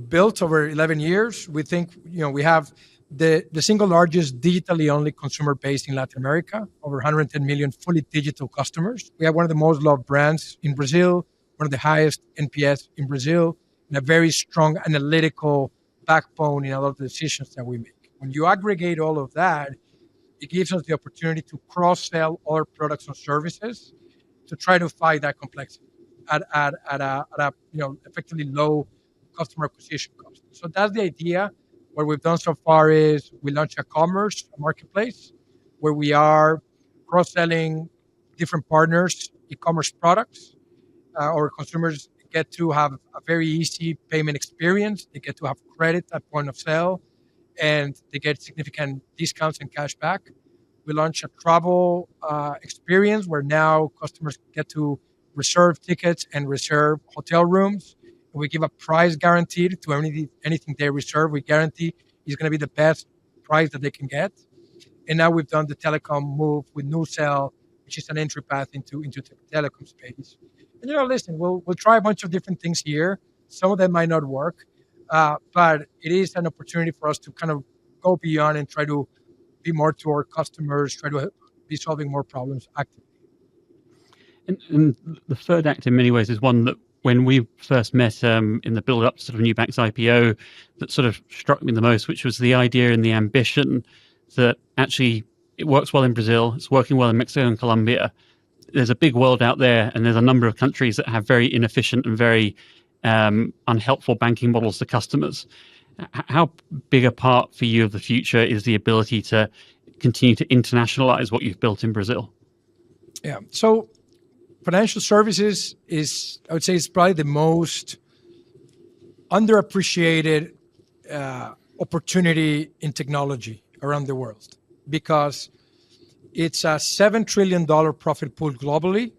built over 11 years, we think we have the single largest digitally only consumer base in Latin America, over 110 million fully digital customers. We have one of the most loved brands in Brazil, one of the highest NPS in Brazil, and a very strong analytical backbone in a lot of the decisions that we make. When you aggregate all of that, it gives us the opportunity to cross-sell other products and services to try to fight that complexity at a effectively low customer acquisition cost. So that's the idea. What we've done so far is we launched a marketplace, where we are cross-selling different partners, e-commerce products. Our consumers get to have a very easy payment experience. They get to have credit at point of sale, and they get significant discounts and cash back. We launched a travel experience where now customers get to reserve tickets and reserve hotel rooms. We give a price guaranteed to anything they reserve. We guarantee is going to be the best price that they can get. And now we've done the telecom move with NuCell, which is an entry path into the telecom space. And listen, we'll try a bunch of different things here. Some of them might not work, but it is an opportunity for us to kind of go beyond and try to be more to our customers, try to be solving more problems actively. And the third act, in many ways, is one that when we first met in the build-up to sort of Nubank's IPO, that sort of struck me the most, which was the idea and the ambition that actually it works well in Brazil, it's working well in Mexico and Colombia. There's a big world out there, and there's a number of countries that have very inefficient and very unhelpful banking models to customers. How big a part for you of the future is the ability to continue to internationalize what you've built in Brazil? Yeah, so financial services I would say, is probably the most underappreciated opportunity in technology around the world, because it's a $7 trillion profit pool globally,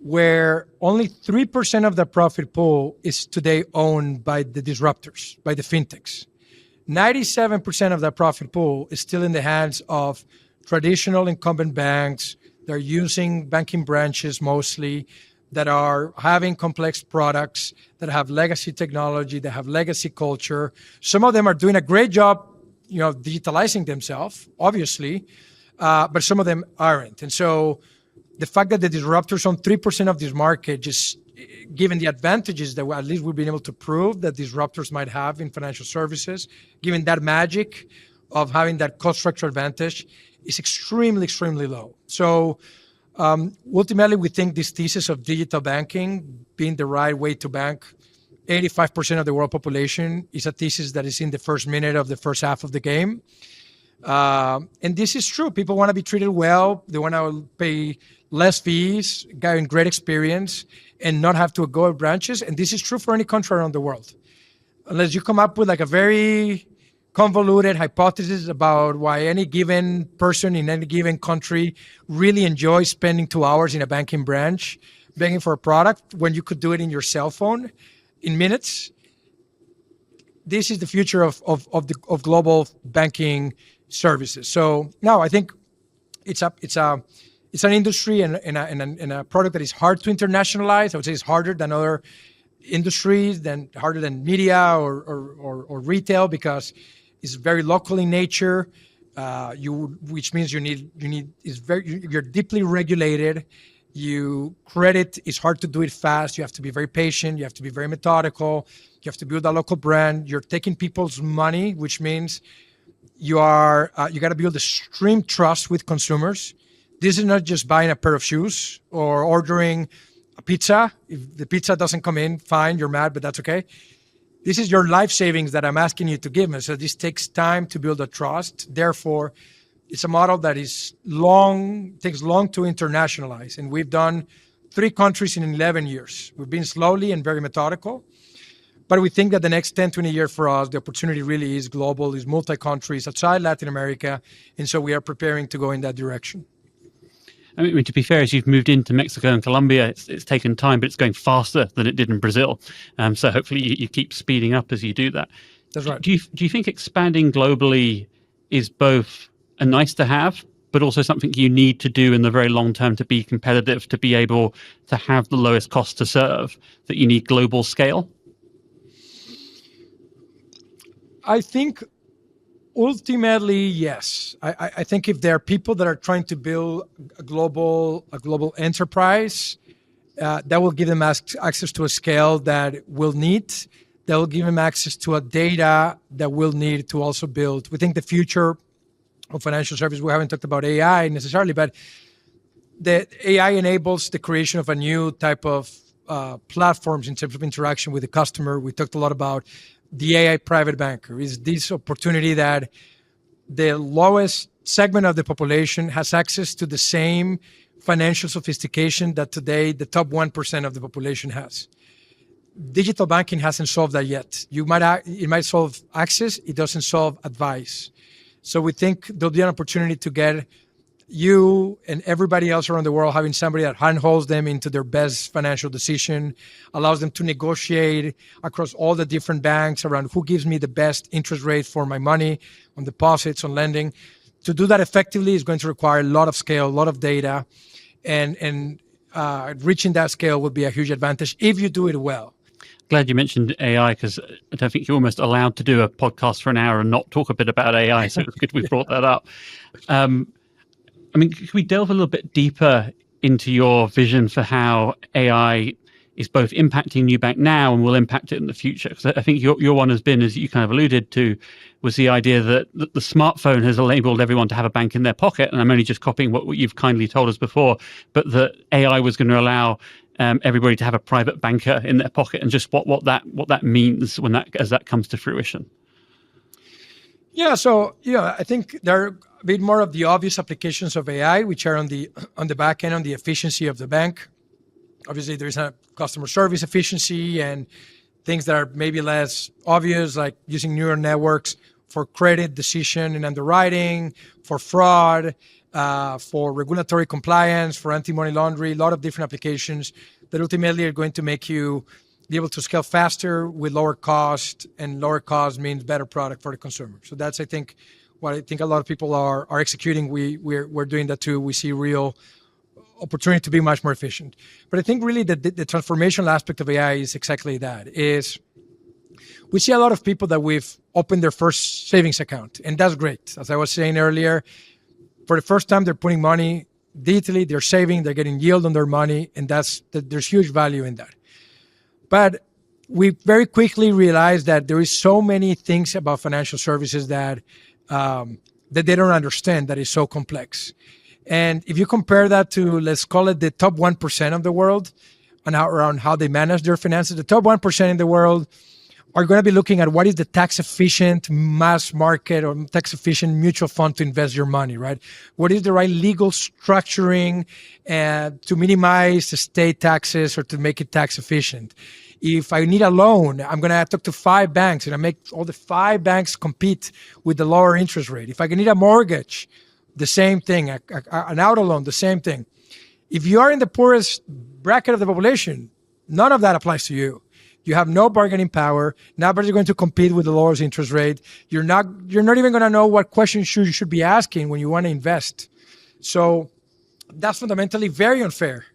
where only 3% of the profit pool is today owned by the disruptors, by the fintechs. 97% of that profit pool is still in the hands of traditional incumbent banks. They're using banking branches mostly, that are having complex products, that have legacy technology, that have legacy culture. Some of them are doing a great job, digitalizing themselves, obviously, but some of them aren't. And so the fact that the disruptors own 3% of this market, just given the advantages that at least we've been able to prove that disruptors might have in financial services, given that magic of having that cost structure advantage, is extremely, extremely low. So ultimately, we think this thesis of digital banking being the right way to bank 85% of the world population is a thesis that is in the first minute of the first half of the game. And this is true. People want to be treated well. They want to pay less fees, get great experience, and not have to go to branches. And this is true for any country around the world. Unless you come up with like a very convoluted hypothesis about why any given person in any given country really enjoys spending 2 hours in a banking branch begging for a product when you could do it in your cell phone in minutes. This is the future of global banking services. So now I think it's an industry and a product that is hard to internationalize. I would say it's harder than other industries, harder than media or retail, because it's very local in nature. Which means you're deeply regulated. Credit is hard to do it fast. You have to be very patient. You have to be very methodical. You have to build a local brand. You're taking people's money, which means you got to build extreme trust with consumers. This is not just buying a pair of shoes or ordering a pizza. If the pizza doesn't come in, fine, you're mad, but that's okay. This is your life savings that I'm asking you to give me. So this takes time to build a trust. Therefore, it's a model that takes long to internationalize. And we've done 3 countries in 11 years. We've been slowly and very methodical. But we think that the next 10, 20 years for us, the opportunity really is global, is multi-countries outside Latin America. And so we are preparing to go in that direction. I mean, to be fair, as you've moved into Mexico and Colombia, it's taken time, but it's going faster than it did in Brazil. So hopefully you keep speeding up as you do that. That's right. Do you think expanding globally is both a nice to have, but also something you need to do in the very long term to be competitive, to be able to have the lowest cost to serve, that you need global scale? I think ultimately, yes. I think if there are people that are trying to build a global enterprise, that will give them access to a scale that we'll need. That will give them access to a data that we'll need to also build. We think the future of financial service, we haven't talked about AI necessarily, but the AI enables the creation of a new type of platforms in terms of interaction with the customer. We talked a lot about the AI private banker. Is this opportunity that the lowest segment of the population has access to the same financial sophistication that today the top 1% of the population has. Digital banking hasn't solved that yet. It might solve access, it doesn't solve advice. So we think there'll be an opportunity to get you and everybody else around the world having somebody that handholds them into their best financial decision, allows them to negotiate across all the different banks around who gives me the best interest rate for my money on deposits, on lending. To do that effectively is going to require a lot of scale, a lot of data, and reaching that scale would be a huge advantage if you do it well. Glad you mentioned AI, because I don't think you're almost allowed to do a podcast for an hour and not talk a bit about AI. So it's good we brought that up. I mean, could we delve a little bit deeper into your vision for how AI is both impacting Nubank now and will impact it in the future? Because I think your one has been, as you kind of alluded to, was the idea that the smartphone has enabled everyone to have a bank in their pocket. And I'm only just copying what you've kindly told us before, but that AI was going to allow everybody to have a private banker in their pocket, and just what that means as that comes to fruition. Yeah, so I think there are a bit more of the obvious applications of AI, which are on the back end, on the efficiency of the bank. Obviously, there is a customer service efficiency and things that are maybe less obvious, like using neural networks for credit decision and underwriting, for fraud, for regulatory compliance, for anti-money laundering, a lot of different applications that ultimately are going to make you be able to scale faster with lower cost, and lower cost means better product for the consumer. So that's, I think, what I think a lot of people are executing. We're doing that too. We see real opportunity to be much more efficient. But I think really the transformational aspect of AI is exactly that. Is we see a lot of people that we've opened their first savings account, and that's great. As I was saying earlier, for the first time, they're putting money digitally, they're saving, they're getting yield on their money, and there's huge value in that. But we very quickly realized that there is so many things about financial services that they don't understand, that is so complex. And if you compare that to, let's call it the top 1% of the world, and around how they manage their finances, the top 1% in the world are going to be looking at what is the tax-efficient mass market or tax-efficient mutual fund to invest your money, right? What is the right legal structuring to minimize the state taxes or to make it tax-efficient? If I need a loan, I'm going to talk to 5 banks and I make all the 5 banks compete with the lower interest rate. If I need a mortgage, the same thing, an auto loan, the same thing. If you are in the poorest bracket of the population, none of that applies to you. You have no bargaining power. Nobody's going to compete with the lowest interest rate. You're not even going to know what questions you should be asking when you want to invest. So that's fundamentally very unfair.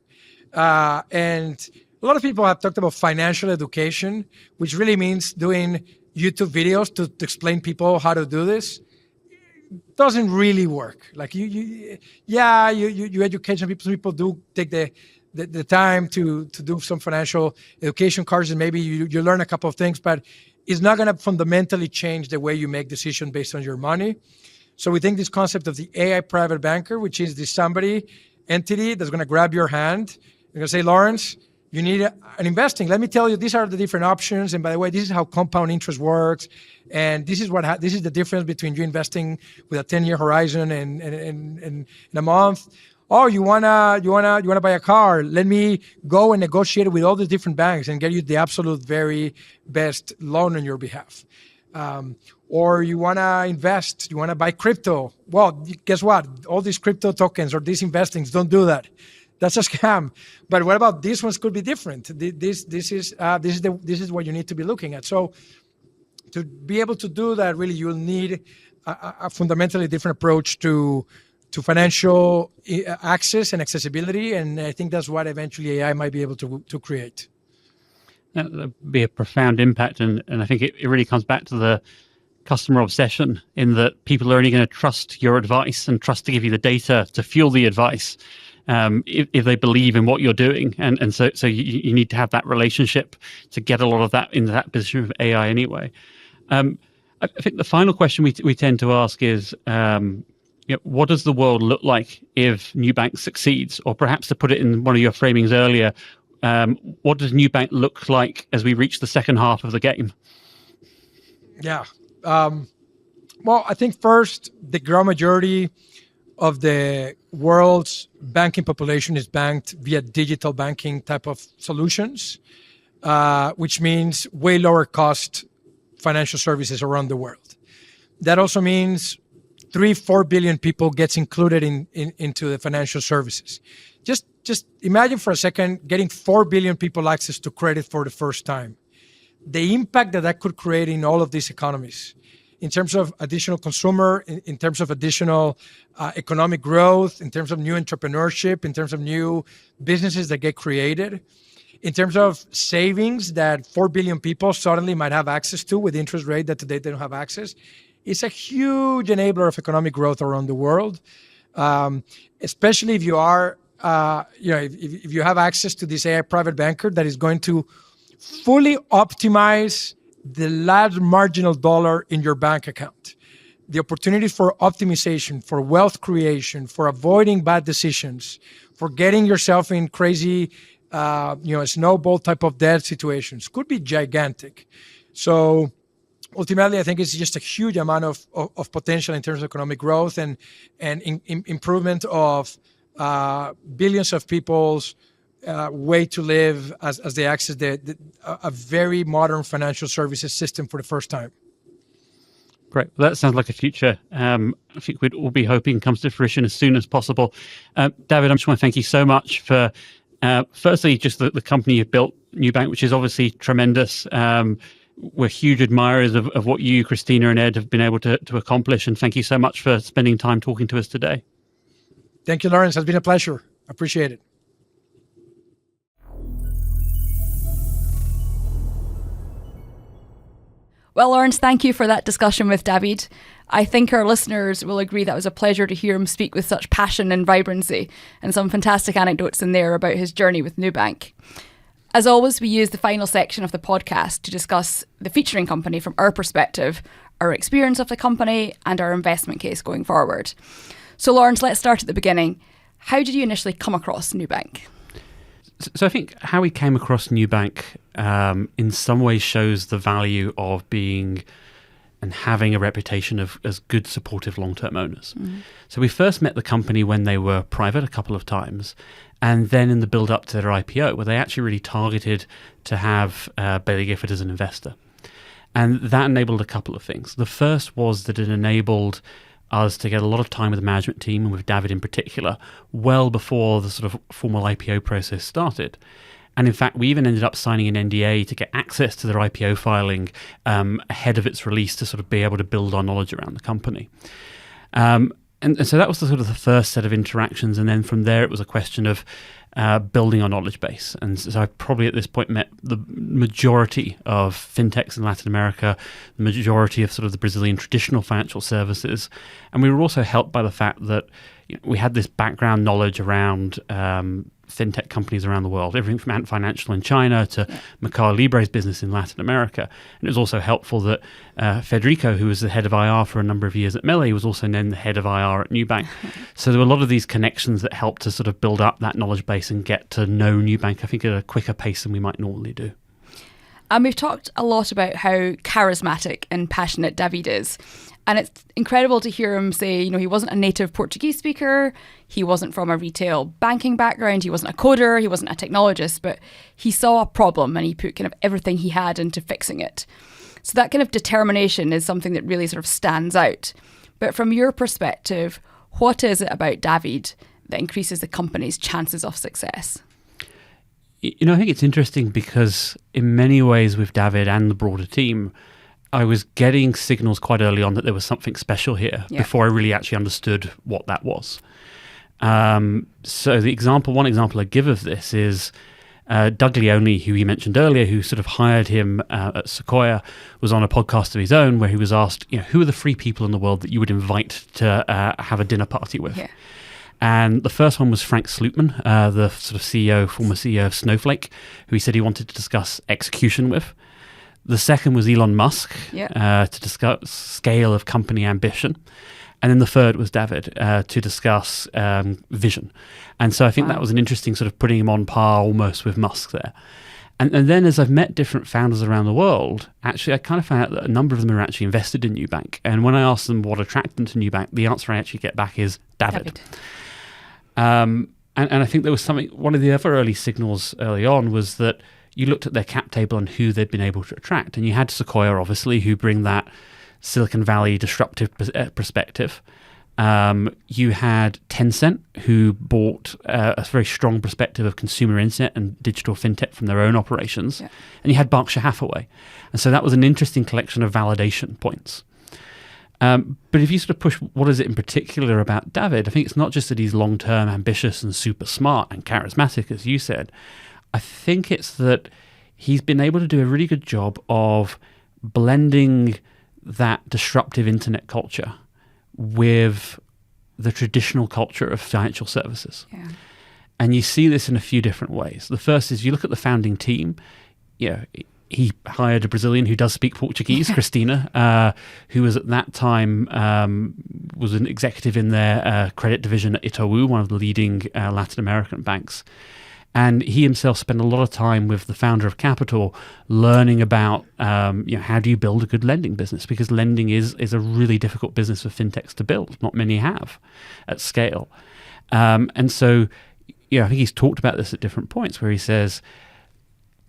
And a lot of people have talked about financial education, which really means doing YouTube videos to explain people how to do this. doesn't really work. Like you educate some people. Some people do take the time to do some financial education courses. Maybe you learn a couple of things, but it's not going to fundamentally change the way you make decisions based on your money. So we think this concept of the AI private banker, which is this entity that's going to grab your hand and going to say, Lawrence, you need an investing. Let me tell you, these are the different options. And by the way, this is how compound interest works. And this is this is the difference between you investing with a 10-year horizon and in a month. Oh, you wanna buy a car? Let me go and negotiate with all the different banks and get you the absolute very best loan on your behalf. Or you wanna invest? You wanna buy crypto? Well, guess what? All these crypto tokens or these investings don't do that. That's a scam. But what about these ones? Could be different. This is what you need to be looking at. So to be able to do that, really, you'll need a fundamentally different approach to financial access and accessibility, and I think that's what eventually AI might be able to create. That would be a profound impact, and I think it really comes back to the customer obsession, in that people are only going to trust your advice and trust to give you the data to fuel the advice if they believe in what you're doing, and so you need to have that relationship to get a lot of that into that position of AI anyway. I think the final question we tend to ask is, what does the world look like if Nubank succeeds? Or perhaps to put it in one of your framings earlier, what does Nubank look like as we reach the second half of the game? Yeah. Well, I think first, the grand majority of the world's banking population is banked via digital banking type of solutions, which means way lower cost financial services around the world. That also means 3-4 billion people gets included into the financial services. Just imagine for a second getting 4 billion people access to credit for the first time. The impact that could create in all of these economies, in terms of additional consumer, in terms of additional economic growth, in terms of new entrepreneurship, in terms of new businesses that get created, in terms of savings that 4 billion people suddenly might have access to with interest rate that today they don't have access. It's a huge enabler of economic growth around the world, especially if you are, if you have access to this AI private banker that is going to fully optimize the last marginal dollar in your bank account. The opportunity for optimization, for wealth creation, for avoiding bad decisions, for getting yourself in crazy, snowball type of debt situations could be gigantic. So ultimately, I think it's just a huge amount of potential in terms of economic growth and improvement of billions of people's way to live as they access a very modern financial services system for the first time. Great. Well, that sounds like a future I think we'd all be hoping comes to fruition as soon as possible. David, I just want to thank you so much for, firstly, just the company you've built, Nubank, which is obviously tremendous. We're huge admirers of what you, Christina, and Ed have been able to accomplish. And thank you so much for spending time talking to us today. Thank you, Lawrence. It's been a pleasure. Appreciate it. Well, Lawrence, thank you for that discussion with David. I think our listeners will agree that it was a pleasure to hear him speak with such passion and vibrancy, and some fantastic anecdotes in there about his journey with Nubank. As always, we use the final section of the podcast to discuss the featuring company from our perspective, our experience of the company, and our investment case going forward. So, Lawrence, let's start at the beginning. How did you initially come across Nubank? So I think how we came across Nubank in some ways shows the value of being and having a reputation as good, supportive long-term owners. Mm-hmm. So we first met the company when they were private a couple of times, and then in the build-up to their IPO, where they actually really targeted to have Baillie Gifford as an investor. And that enabled a couple of things. The first was that it enabled us to get a lot of time with the management team, and with David in particular, well before the sort of formal IPO process started. And in fact, we even ended up signing an NDA to get access to their IPO filing ahead of its release, to sort of be able to build our knowledge around the company. And so that was the sort of the first set of interactions. And then from there, it was a question of building our knowledge base. And so I probably at this point met the majority of fintechs in Latin America, the majority of sort of the Brazilian traditional financial services. And we were also helped by the fact that we had this background knowledge around fintech companies around the world, everything from Ant Financial in China to Mercado Libre's business in Latin America. And it was also helpful that Federico, who was the head of IR for a number of years at Meli, was also then the head of IR at Nubank. So there were a lot of these connections that helped to sort of build up that knowledge base and get to know Nubank, I think, at a quicker pace than we might normally do. And we've talked a lot about how charismatic and passionate David is. And it's incredible to hear him say, he wasn't a native Portuguese speaker, he wasn't from a retail banking background, he wasn't a coder, he wasn't a technologist, but he saw a problem and he put kind of everything he had into fixing it. So that kind of determination is something that really sort of stands out. But from your perspective, what is it about David that increases the company's chances of success? I think it's interesting because in many ways with David and the broader team, I was getting signals quite early on that there was something special here before I really actually understood what that was. So one example I give of this is Doug Leone, who he mentioned earlier, who sort of hired him at Sequoia, was on a podcast of his own where he was asked, who are the 3 people in the world that you would invite to have a dinner party with? Yeah. And the first one was Frank Slootman, the sort of former CEO of Snowflake, who he said he wanted to discuss execution with. The second was Elon Musk to discuss scale of company ambition. And then the third was David to discuss vision. And so I think that was an interesting sort of putting him on par almost with Musk there. And then as I've met different founders around the world, actually I kind of found out that a number of them are actually invested in Nubank. And when I ask them what attracted them to Nubank, the answer I actually get back is David. And I think there was one of the other early signals early on was that you looked at their cap table and who they'd been able to attract. And you had Sequoia, obviously, who bring that Silicon Valley disruptive perspective. You had Tencent, who bought a very strong perspective of consumer internet and digital fintech from their own operations. Yeah. And you had Berkshire Hathaway. And so that was an interesting collection of validation points. But if you sort of push what is it in particular about David, I think it's not just that he's long-term ambitious and super smart and charismatic, as you said. I think it's that he's been able to do a really good job of blending that disruptive internet culture with the traditional culture of financial services. Yeah. And you see this in a few different ways. The first is you look at the founding team, he hired a Brazilian who does speak Portuguese, Cristina, who was at that time was an executive in their credit division at Itaú, one of the leading Latin American banks. And he himself spent a lot of time with the founder of Capital learning about how do you build a good lending business, because lending is a really difficult business for fintechs to build. Not many have at scale. And so I think he's talked about this at different points where he says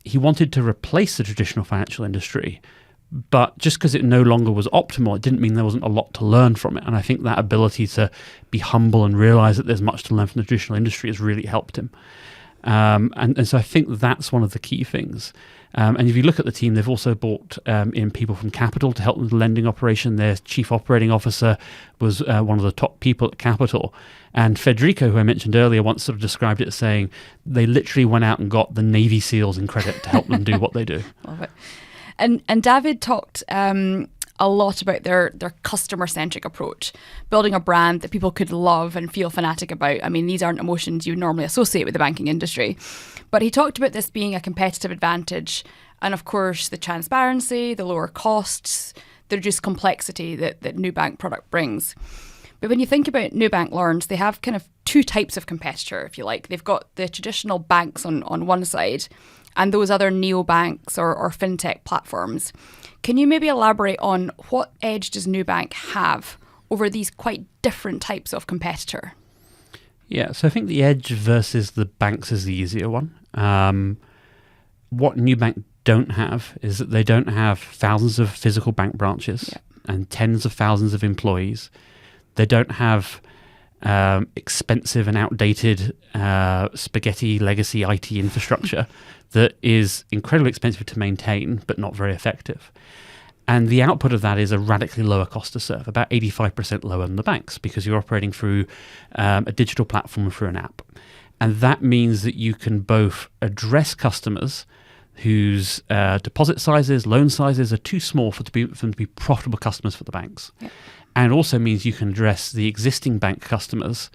he wanted to replace the traditional financial industry, but just because it no longer was optimal, it didn't mean there wasn't a lot to learn from it. And I think that ability to be humble and realize that there's much to learn from the traditional industry has really helped him. And so I think that's one of the key things. And if you look at the team, they've also brought in people from Capital to help with the lending operation. Their chief operating officer was one of the top people at Capital. And Federico, who I mentioned earlier, once sort of described it as saying they literally went out and got the Navy SEALs in credit to help them do what they do. Love it. And David talked a lot about their customer-centric approach, building a brand that people could love and feel fanatic about. I mean, these aren't emotions you would normally associate with the banking industry. But he talked about this being a competitive advantage. And of course, the transparency, the lower costs, the reduced complexity that Nubank product brings. But when you think about Nubank Learns, they have kind of 2 types of competitor, if you like. They've got the traditional banks on one side and those other neobanks or fintech platforms. Can you maybe elaborate on what edge does Nubank have over these quite different types of competitor? Yeah, so I think the edge versus the banks is the easier one. What Nubank don't have is that they don't have thousands of physical bank branches and tens of thousands of employees. They don't have expensive and outdated spaghetti legacy IT infrastructure that is incredibly expensive to maintain but not very effective. And the output of that is a radically lower cost to serve, about 85% lower than the banks, because you're operating through a digital platform through an app. And that means that you can both address customers whose deposit sizes, loan sizes are too small for them to be profitable customers for the banks. Yeah. And it also means you can address the existing bank customers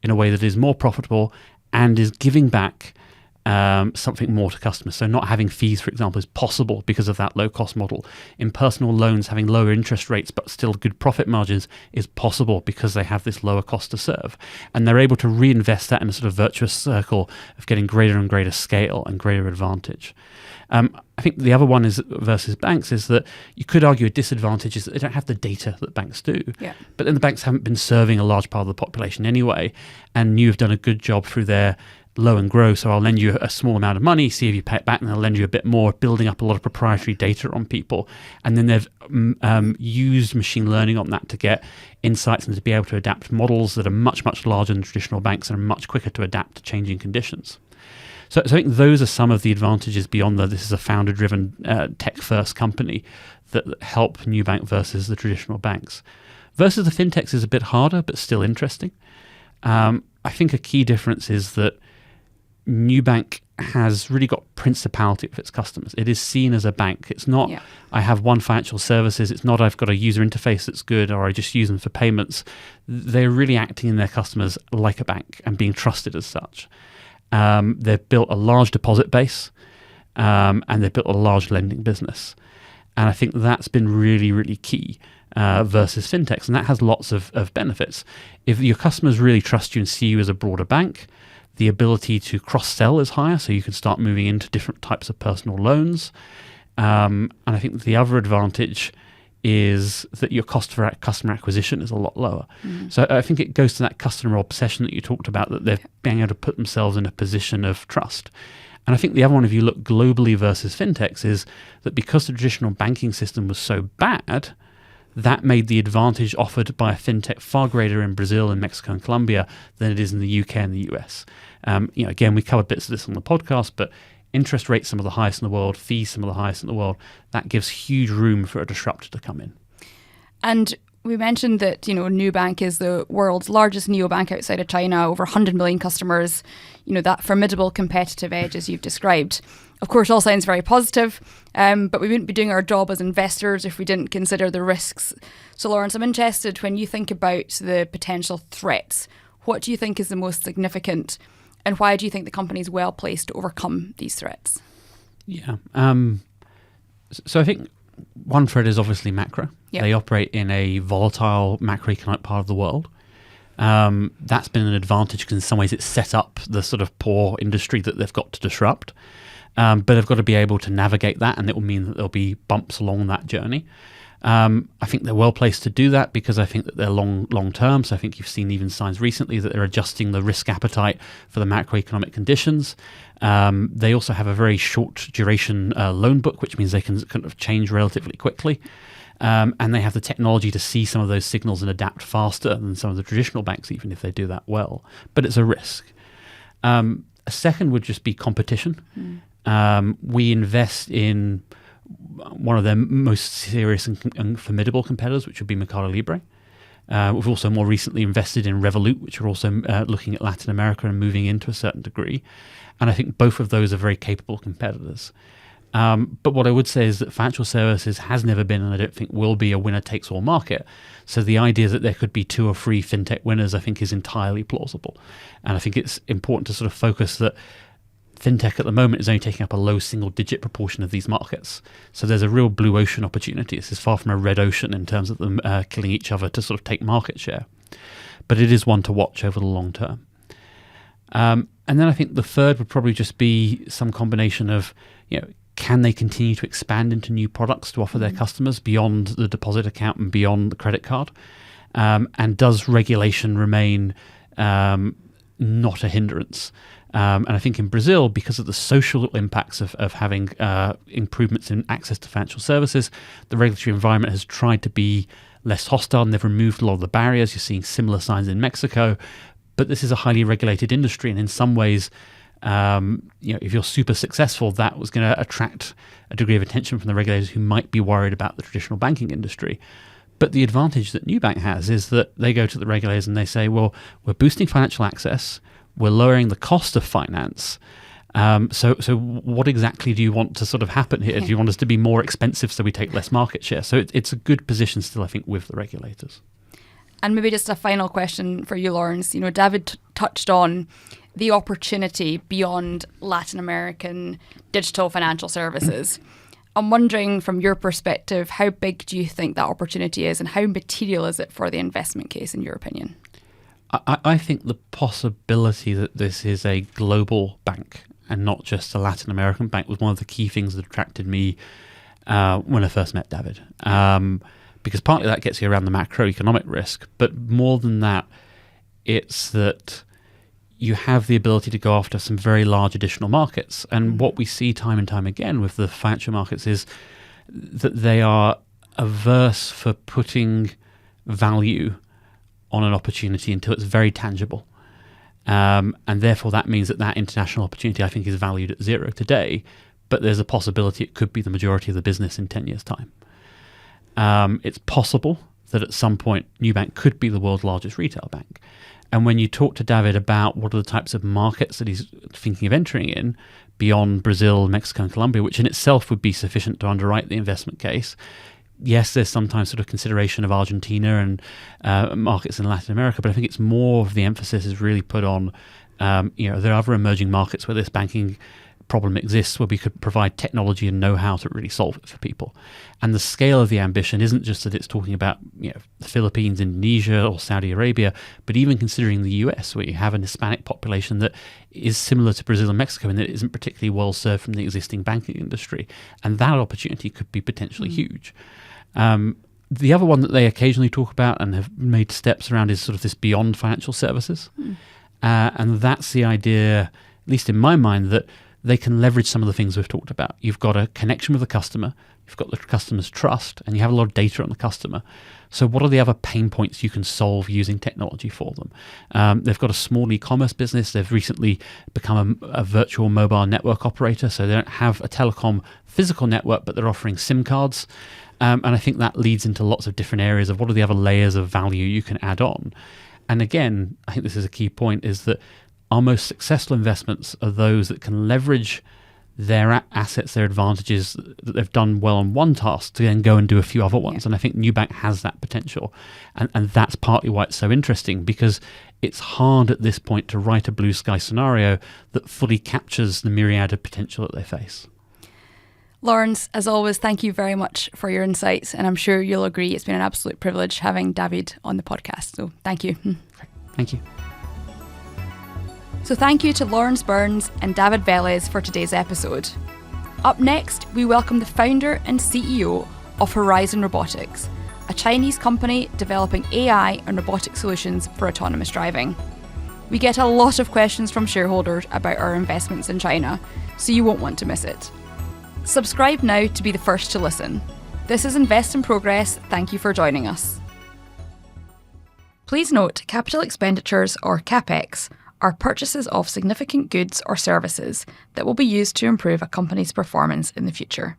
in a way that is more profitable and is giving back something more to customers. So not having fees, for example, is possible because of that low-cost model. In personal loans, having lower interest rates but still good profit margins is possible because they have this lower cost to serve. And they're able to reinvest that in a sort of virtuous circle of getting greater and greater scale and greater advantage. I think the other one is versus banks is that you could argue a disadvantage is that they don't have the data that banks do. Yeah. But then the banks haven't been serving a large part of the population anyway, and you've done a good job through their low and grow, so I'll lend you a small amount of money, see if you pay it back, and I'll lend you a bit more, building up a lot of proprietary data on people. And then they've used machine learning on that to get insights and to be able to adapt models that are much, much larger than traditional banks and are much quicker to adapt to changing conditions. So I think those are some of the advantages beyond that this is a founder-driven tech-first company that help Nubank versus the traditional banks. Versus the fintechs is a bit harder, but still interesting. I think a key difference is that Nubank has really got principality of its customers. It is seen as a bank. It's not, I have one financial services. It's not, I've got a user interface that's good or I just use them for payments. They're really acting in their customers like a bank and being trusted as such. They've built a large deposit base and they've built a large lending business. And I think that's been really, really key versus fintechs. And that has lots of benefits. If your customers really trust you and see you as a broader bank, the ability to cross-sell is higher, so you can start moving into different types of personal loans. And I think the other advantage is that your cost for customer acquisition is a lot lower. So I think it goes to that customer obsession that you talked about, that they're being able to put themselves in a position of trust. And I think the other one, if you look globally versus fintechs, is that because the traditional banking system was so bad, that made the advantage offered by a fintech far greater in Brazil and Mexico and Colombia than it is in the UK and the US. Again, we covered bits of this on the podcast, but interest rates some of the highest in the world, fees some of the highest in the world. That gives huge room for a disruptor to come in. And we mentioned that, Nubank is the world's largest neobank outside of China, over 100 million customers, that formidable competitive edge as you've described. Of course, all sounds very positive, but we wouldn't be doing our job as investors if we didn't consider the risks. So, Lawrence, I'm interested, when you think about the potential threats, what do you think is the most significant, and why do you think the company is well placed to overcome these threats? Yeah. So I think one threat is obviously macro. Yep. They operate in a volatile macroeconomic part of the world. That's been an advantage because in some ways it's set up the sort of poor industry that they've got to disrupt. But they've got to be able to navigate that, and it will mean that there'll be bumps along that journey. I think they're well placed to do that because I think that they're long term. So I think you've seen even signs recently that they're adjusting the risk appetite for the macroeconomic conditions. They also have a very short duration loan book, which means they can kind of change relatively quickly. And they have the technology to see some of those signals and adapt faster than some of the traditional banks, even if they do that well. But it's a risk. A second would just be competition. We invest in one of their most serious and formidable competitors, which would be Mercado Libre. We've also more recently invested in Revolut, which are also looking at Latin America and moving into a certain degree. And I think both of those are very capable competitors. But what I would say is that financial services has never been, and I don't think will be, a winner-takes-all market. So the idea that there could be 2 or 3 fintech winners, I think, is entirely plausible. And I think it's important to sort of focus that fintech at the moment is only taking up a low single-digit proportion of these markets. So there's a real blue ocean opportunity. This is far from a red ocean in terms of them killing each other to sort of take market share. But it is one to watch over the long term. And then I think the third would probably just be some combination of, can they continue to expand into new products to offer their customers beyond the deposit account and beyond the credit card? And does regulation remain not a hindrance? And I think in Brazil, because of the social impacts of having improvements in access to financial services, the regulatory environment has tried to be less hostile, and they've removed a lot of the barriers. You're seeing similar signs in Mexico. But this is a highly regulated industry, and in some ways, if you're super successful, that was going to attract a degree of attention from the regulators who might be worried about the traditional banking industry. But the advantage that Nubank has is that they go to the regulators and they say, well, we're boosting financial access, we're lowering the cost of finance. So what exactly do you want to sort of happen here? Do you want us to be more expensive so we take less market share? So it's a good position still, I think, with the regulators. And maybe just a final question for you, Lawrence. David touched on the opportunity beyond Latin American digital financial services. I'm wondering, from your perspective, how big do you think that opportunity is and how material is it for the investment case, in your opinion? I think the possibility that this is a global bank and not just a Latin American bank was one of the key things that attracted me when I first met David. Because partly that gets you around the macroeconomic risk, but more than that, it's that you have the ability to go after some very large additional markets. And what we see time and time again with the financial markets is that they are averse for putting value on an opportunity until it's very tangible. And therefore that means that international opportunity, I think, is valued at zero today, but there's a possibility it could be the majority of the business in 10 years' time. It's possible that at some point Nubank could be the world's largest retail bank. And when you talk to David about what are the types of markets that he's thinking of entering in beyond Brazil, Mexico, and Colombia, which in itself would be sufficient to underwrite the investment case, yes, there's sometimes sort of consideration of Argentina and markets in Latin America, but I think it's more of the emphasis is really put on, there are other emerging markets where this banking problem exists, where we could provide technology and know-how to really solve it for people. And the scale of the ambition isn't just that it's talking about the Philippines, Indonesia, or Saudi Arabia, but even considering the US, where you have an Hispanic population that is similar to Brazil and Mexico and that isn't particularly well served from the existing banking industry. And that opportunity could be potentially huge. The other one that they occasionally talk about and have made steps around is sort of this beyond financial services. And that's the idea, at least in my mind, that they can leverage some of the things we've talked about. You've got a connection with the customer, you've got the customer's trust, and you have a lot of data on the customer. So what are the other pain points you can solve using technology for them? They've got a small e-commerce business. They've recently become a virtual mobile network operator, so they don't have a telecom physical network, but they're offering SIM cards. And I think that leads into lots of different areas of what are the other layers of value you can add on. And again, I think this is a key point, is that our most successful investments are those that can leverage their assets, their advantages that they've done well on one task to then go and do a few other ones. Yeah. And I think Nubank has that potential. And that's partly why it's so interesting, because it's hard at this point to write a blue sky scenario that fully captures the myriad of potential that they face. Lawrence, as always, thank you very much for your insights. And I'm sure you'll agree it's been an absolute privilege having David on the podcast. So thank you. Thank you. So thank you to Lawrence Burns and David Vélez for today's episode. Up next, we welcome the founder and CEO of Horizon Robotics, a Chinese company developing AI and robotic solutions for autonomous driving. We get a lot of questions from shareholders about our investments in China, so you won't want to miss it. Subscribe now to be the first to listen. This is Invest in Progress. Thank you for joining us. Please note, capital expenditures, or CapEx, are purchases of significant goods or services that will be used to improve a company's performance in the future.